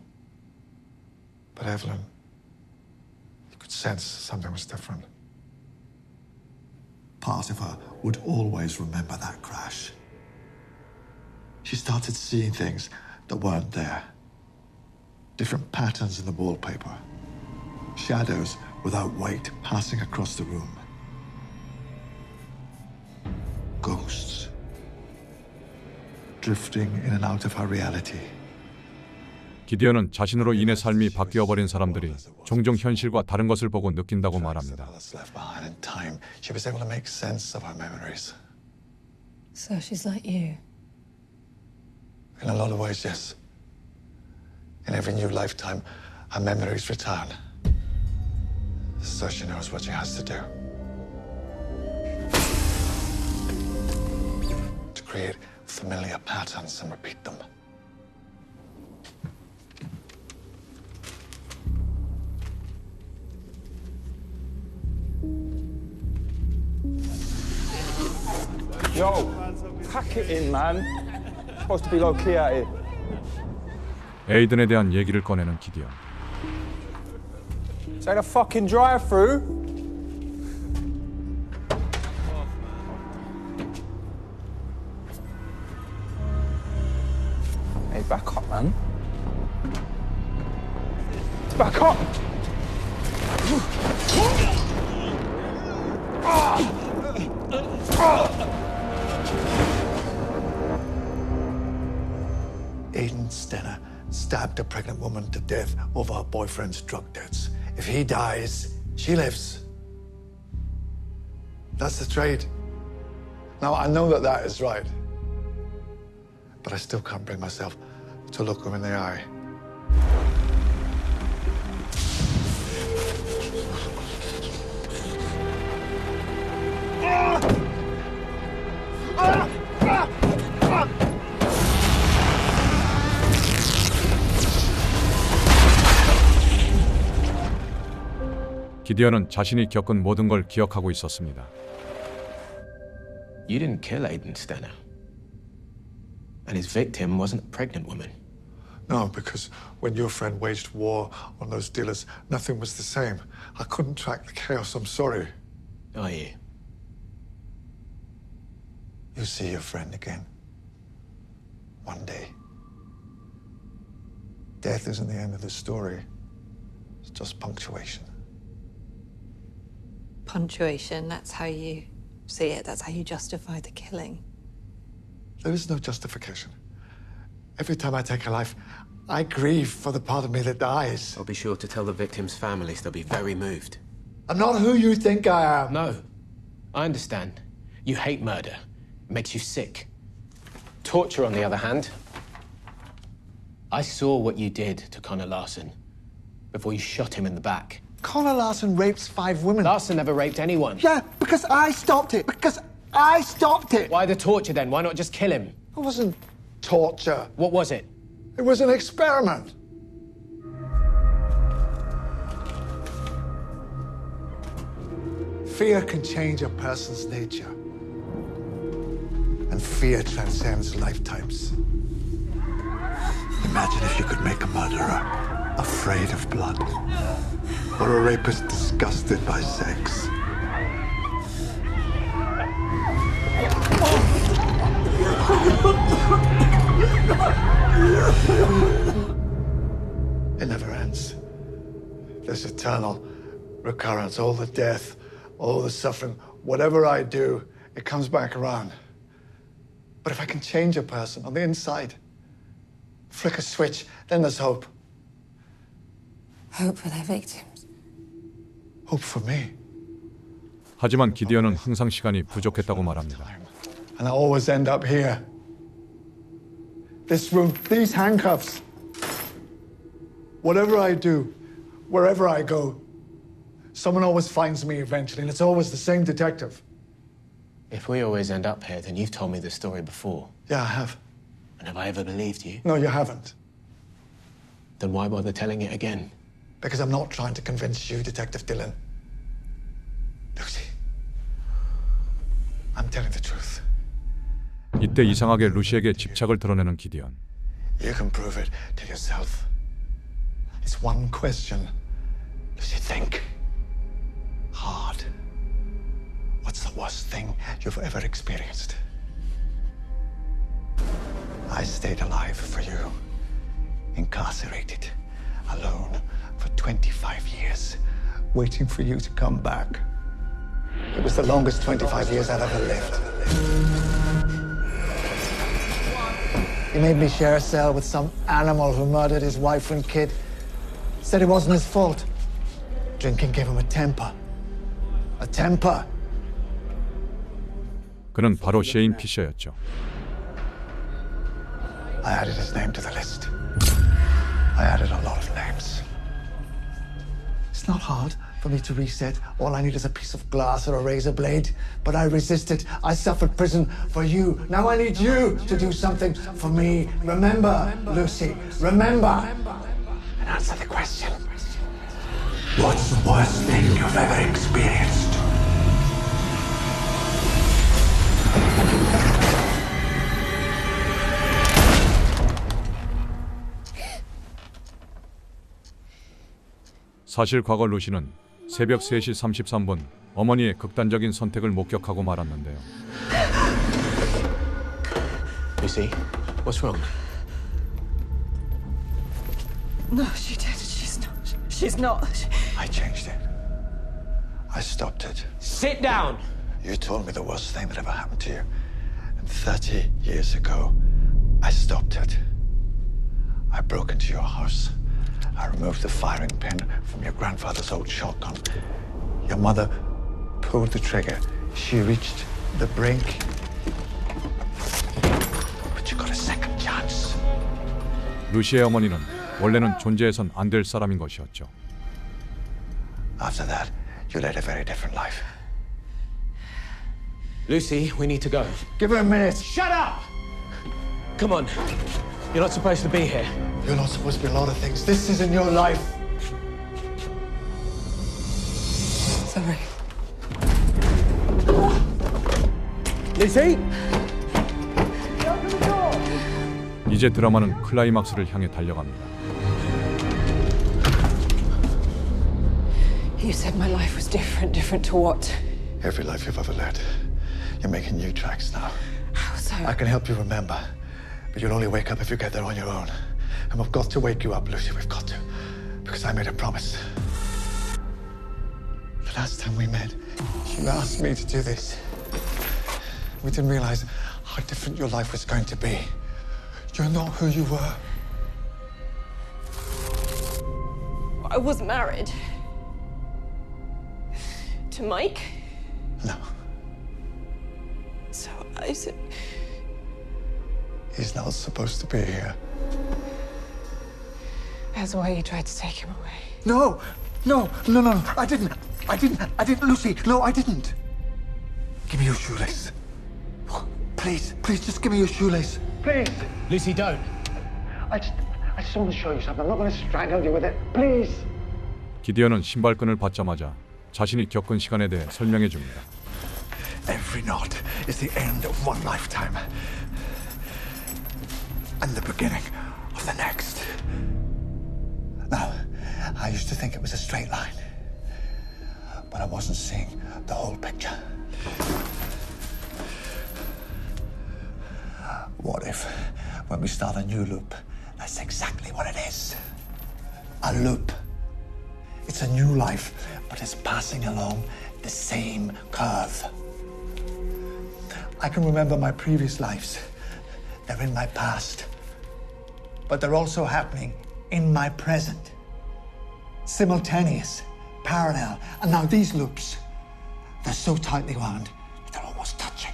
But Evelyn, you could sense something was different. Part of her would always remember that crash. She started seeing things that weren't there. Different patterns in the wallpaper. Shadows without weight passing across the room. Ghosts. Drifting in and out of her reality. 기디언은 자신으로 인해 삶이 바뀌어버린 사람들이 종종 현실과 다른 것을 보고 느낀다고 말합니다. Left behind in time, she was able to make sense of her memories. So she's like you. In a lot of ways, yes. In every new lifetime, her memories return. So she knows what she has to do. To create familiar patterns and repeat them. Yo, pack it in, man. Supposed to be low key out here. 에이든에 대한 얘기를 꺼내는 기디언. Say the fucking drive-through. Hey, back up, man. Back up! Aiden Stenner stabbed a pregnant woman to death over her boyfriend's drug debts. If he dies, she lives. That's the trade. Now, I know that that is right. But I still can't bring myself to look him in the eye. 기디언은 자신이 겪은 모든 걸 기억하고 있었습니다. You didn't kill Aiden Stenner. And his victim wasn't a pregnant woman. No, because when your friend waged war on those dealers, nothing was the same. I couldn't track the chaos. I'm sorry. Are you? You'll see your friend again. One day. Death isn't the end of the story. It's just punctuation. Punctuation, that's how you see it, that's how you justify the killing. There is no justification. Every time I take a life, I grieve for the part of me that dies. I'll be sure to tell the victims' families. They'll be very moved. I'm not who you think I am. No, I understand. You hate murder. It makes you sick. Torture, on the other hand. I saw what you did to Connor Larson before you shot him in the back. Connor Larson rapes 5 women. Larson never raped anyone. Yeah, because I stopped it. Because I stopped it. Why the torture then? Why not just kill him? It wasn't torture. What was it? It was an experiment. Fear can change a person's nature. And fear transcends lifetimes. Imagine if you could make a murderer afraid of blood. Or a rapist disgusted by sex. It never ends. There's eternal recurrence, all the death, all the suffering. Whatever I do, it comes back around. But if I can change a person on the inside, flick a switch, then there's hope. Hope for their victims. Hope for me. 하지만 기디언은 항상 시간이 부족했다고 말합니다. And I always end up here. This room, these handcuffs. Whatever I do, wherever I go, someone always finds me eventually, and it's always the same detective. If we always end up here, then you've told me the story before. Yeah, I have. And have I ever believed you? No, you haven't. Then why bother telling it again? Because I'm not trying to convince you, Detective Dillon. Lucy, I'm telling the truth. 이때 이상하게 루시에게 집착을 드러내는 기디언. You can prove it to yourself. It's one question. Lucy, think. Hard. What's the worst thing you've ever experienced? I stayed alive for you. incarcerated, alone for 25 years, waiting for you to come back. It was the longest 25 years I've ever lived. He made me share a cell with some animal who murdered his wife and kid. Said it wasn't his fault. Drinking gave him a temper. A temper. 그는 바로 셰인 피셔였죠. I added his name to the list. I added a lot of names. It's not hard for me to reset. All I need is a piece of glass or a razor blade. But I resisted. I suffered prison for you. Now I need you to do something for me. Remember, Lucy. Remember. And answer the question. What's the worst thing you've ever experienced? 사실 과거 루시는 새벽 3시 33분 어머니의 극단적인 선택을 목격하고 말았는데요. Lucy, what's wrong? No, she did. She's not. I changed it. I stopped it. Sit down! You told me the worst thing that ever happened to you. And 30 years ago, I stopped it. I broke into your house. I removed the firing pin from your grandfather's old shotgun. Your mother pulled the trigger. She reached the brink. But you got a second chance. 루시의 어머니는 원래는 존재해선 안 될 사람인 것이었죠. After that, you led a very different life. Lucy, we need to go. Give her a minute. Shut up! Come on. You're not supposed to be here. You're not supposed to be a lot of things. This isn't your life. Sorry. Lucy? 이제 드라마는 클라이막스를 향해 달려갑니다. You said my life was different. Different to what? Every life you've ever led. You're making new tracks now. How so? I can help you remember, but you'll only wake up if you get there on your own. And we've got to wake you up, Lucy. We've got to. Because I made a promise. The last time we met, you asked me to do this. We didn't realize how different your life was going to be. You're not who you were. I was married. To Mike? No. So Isaac... He's not supposed to be here. That's why you tried to take him away. No! No! No, no, no. I didn't, Lucy. No, I didn't. Give me your shoelace. Please, please, just give me your shoelace. Please. Lucy, don't. I just want to show you something. I'm not going to strangle you with it. Please. 기디언은 신발끈을 받자마자 자신이 겪은 시간에 대해 설명해 줍니다. Every knot is the end of one lifetime. And the beginning of the next. Now, I used to think it was a straight line. But I wasn't seeing the whole picture. What if, when we start a new loop, that's exactly what it is? A loop. It's a new life, but it's passing along the same curve. I can remember my previous lives. They're in my past. But they're also happening in my present. Simultaneous, parallel. And now these loops, they're so tightly wound, they're almost touching.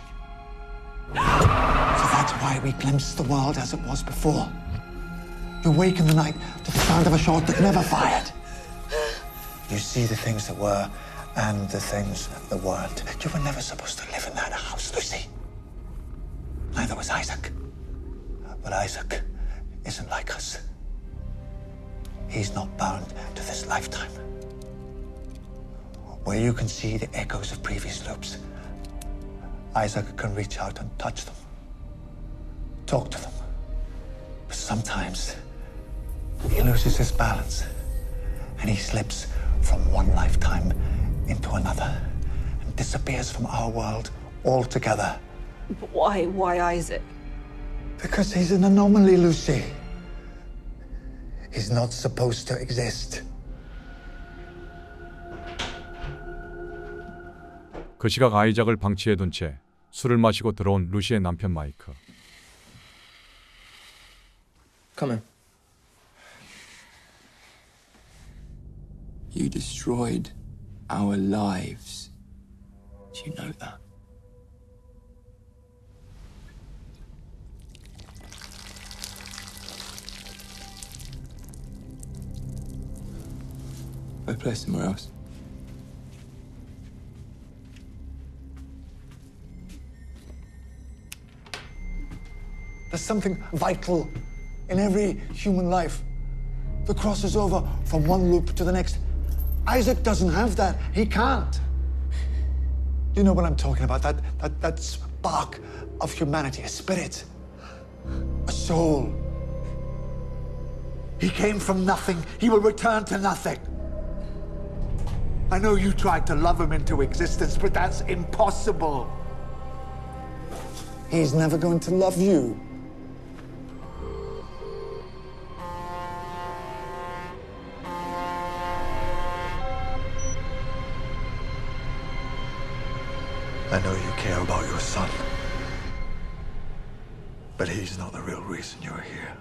So that's why we glimpse the world as it was before. You wake in the night to the sound of a shot that never fired. You see the things that were and the things that weren't. You were never supposed to live in that house, Lucy. Neither was Isaac. But Isaac isn't like us. He's not bound to this lifetime. Where you can see the echoes of previous loops, Isaac can reach out and touch them. Talk to them. But sometimes he loses his balance and he slips from one lifetime into another and disappears from our world altogether. But why? Why Isaac? Because he's an anomaly, Lucy. is not supposed to exist. 그 시각 아이작을 방치해둔 채 술을 마시고 들어온 루시의 남편 마이크. Come in. You destroyed our lives. Do you know that? Go play somewhere else. There's something vital in every human life that crosses over from one loop to the next. Isaac doesn't have that. He can't. You know what I'm talking about? That spark of humanity, a spirit, a soul. He came from nothing. He will return to nothing. I know you tried to love him into existence, but that's impossible. He's never going to love you. I know you care about your son, but he's not the real reason you're here.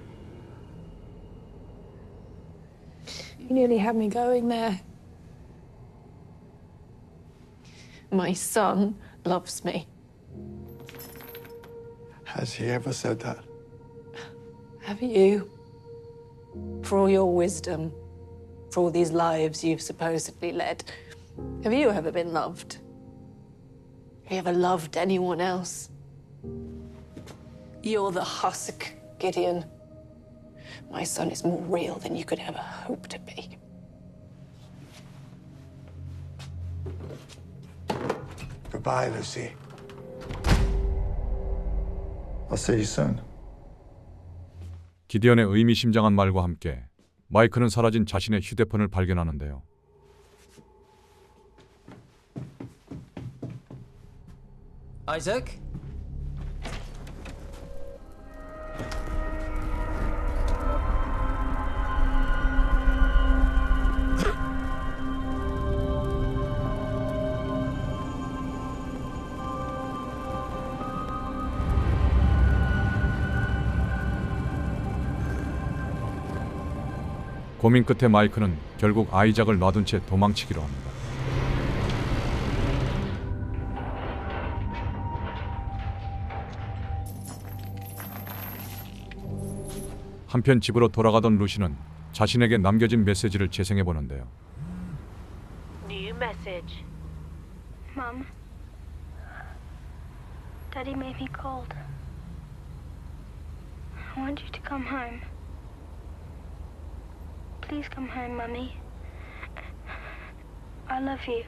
You nearly had me going there. My son loves me. Has he ever said that? Have you? For all your wisdom, for all these lives you've supposedly led, have you ever been loved? Have you ever loved anyone else? You're the husk, Gideon. My son is more real than you could ever hope to be. Goodbye, Lucy. I'll see you soon. 기디언의 의미심장한 말과 함께 마이크는 사라진 자신의 휴대폰을 발견하는데요. Isaac? 고민 끝에 마이크는 결국 아이작을 놔둔 채 도망치기로 합니다. 한편 집으로 돌아가던 루시는 자신에게 남겨진 메시지를 재생해 보는데요. New message. Mum, Daddy made me cold. I want you to come home. Please come home, Mummy. I love you.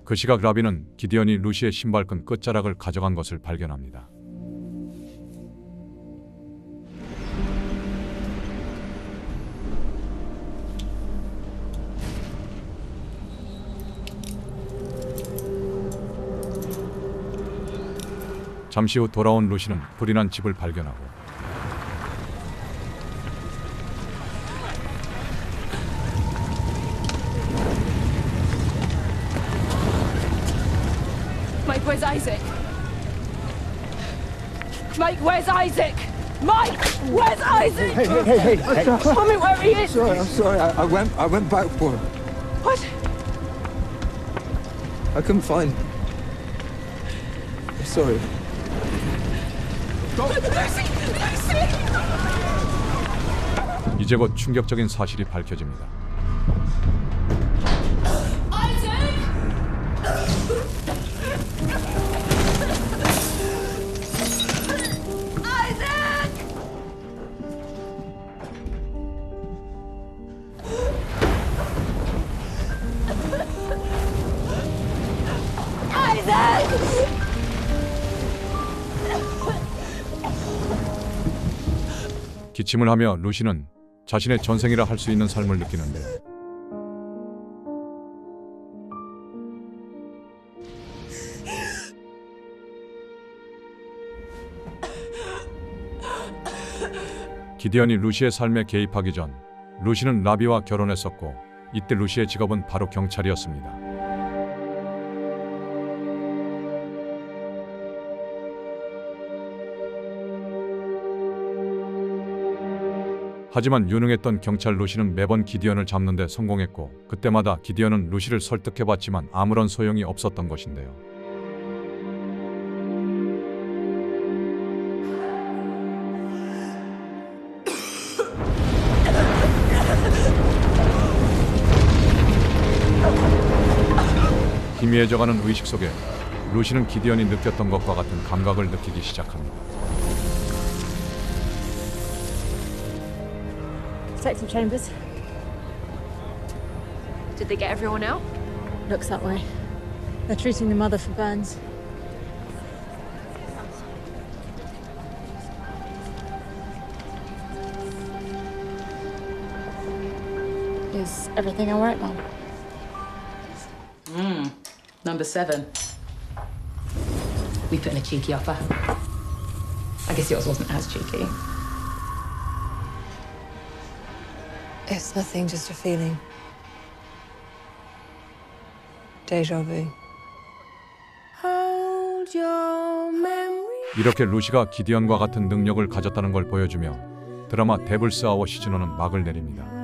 그 시각 라비는 기디언이 루시의 신발끈 끝자락을 가져간 것을 발견합니다. 잠시 후 돌아온 루시는 불이 난 집을 발견하고 Mike, where's Isaac? Mike, where's Isaac? Mike, where's Isaac? Hey. Tell me where he is. I'm sorry. I went back for him. What? I couldn't find him. I'm sorry. Lucy! 이제 곧 충격적인 사실이 밝혀집니다. 기침을 하며 루시는 자신의 전생이라 할 수 있는 삶을 느끼는데 기디언이 루시의 삶에 개입하기 전 루시는 라비와 결혼했었고 이때 루시의 직업은 바로 경찰이었습니다. 하지만 유능했던 경찰 루시는 매번 기디언을 잡는 데 성공했고 그때마다 기디언은 루시를 설득해봤지만 아무런 소용이 없었던 것인데요. 희미해져가는 의식 속에 루시는 기디언이 느꼈던 것과 같은 감각을 느끼기 시작합니다. Detective Chambers. Did they get everyone out? Looks that way. They're treating the mother for burns. Is everything all right, Mum? Number 7. We put in a cheeky offer. I guess yours wasn't as cheeky. It's nothing, just a feeling. Deja vu. Hold your memory. 이렇게 루시가 기디언과 같은 능력을 가졌다는 걸 보여주며 드라마 데블스 아워 시즌 1은 막을 내립니다.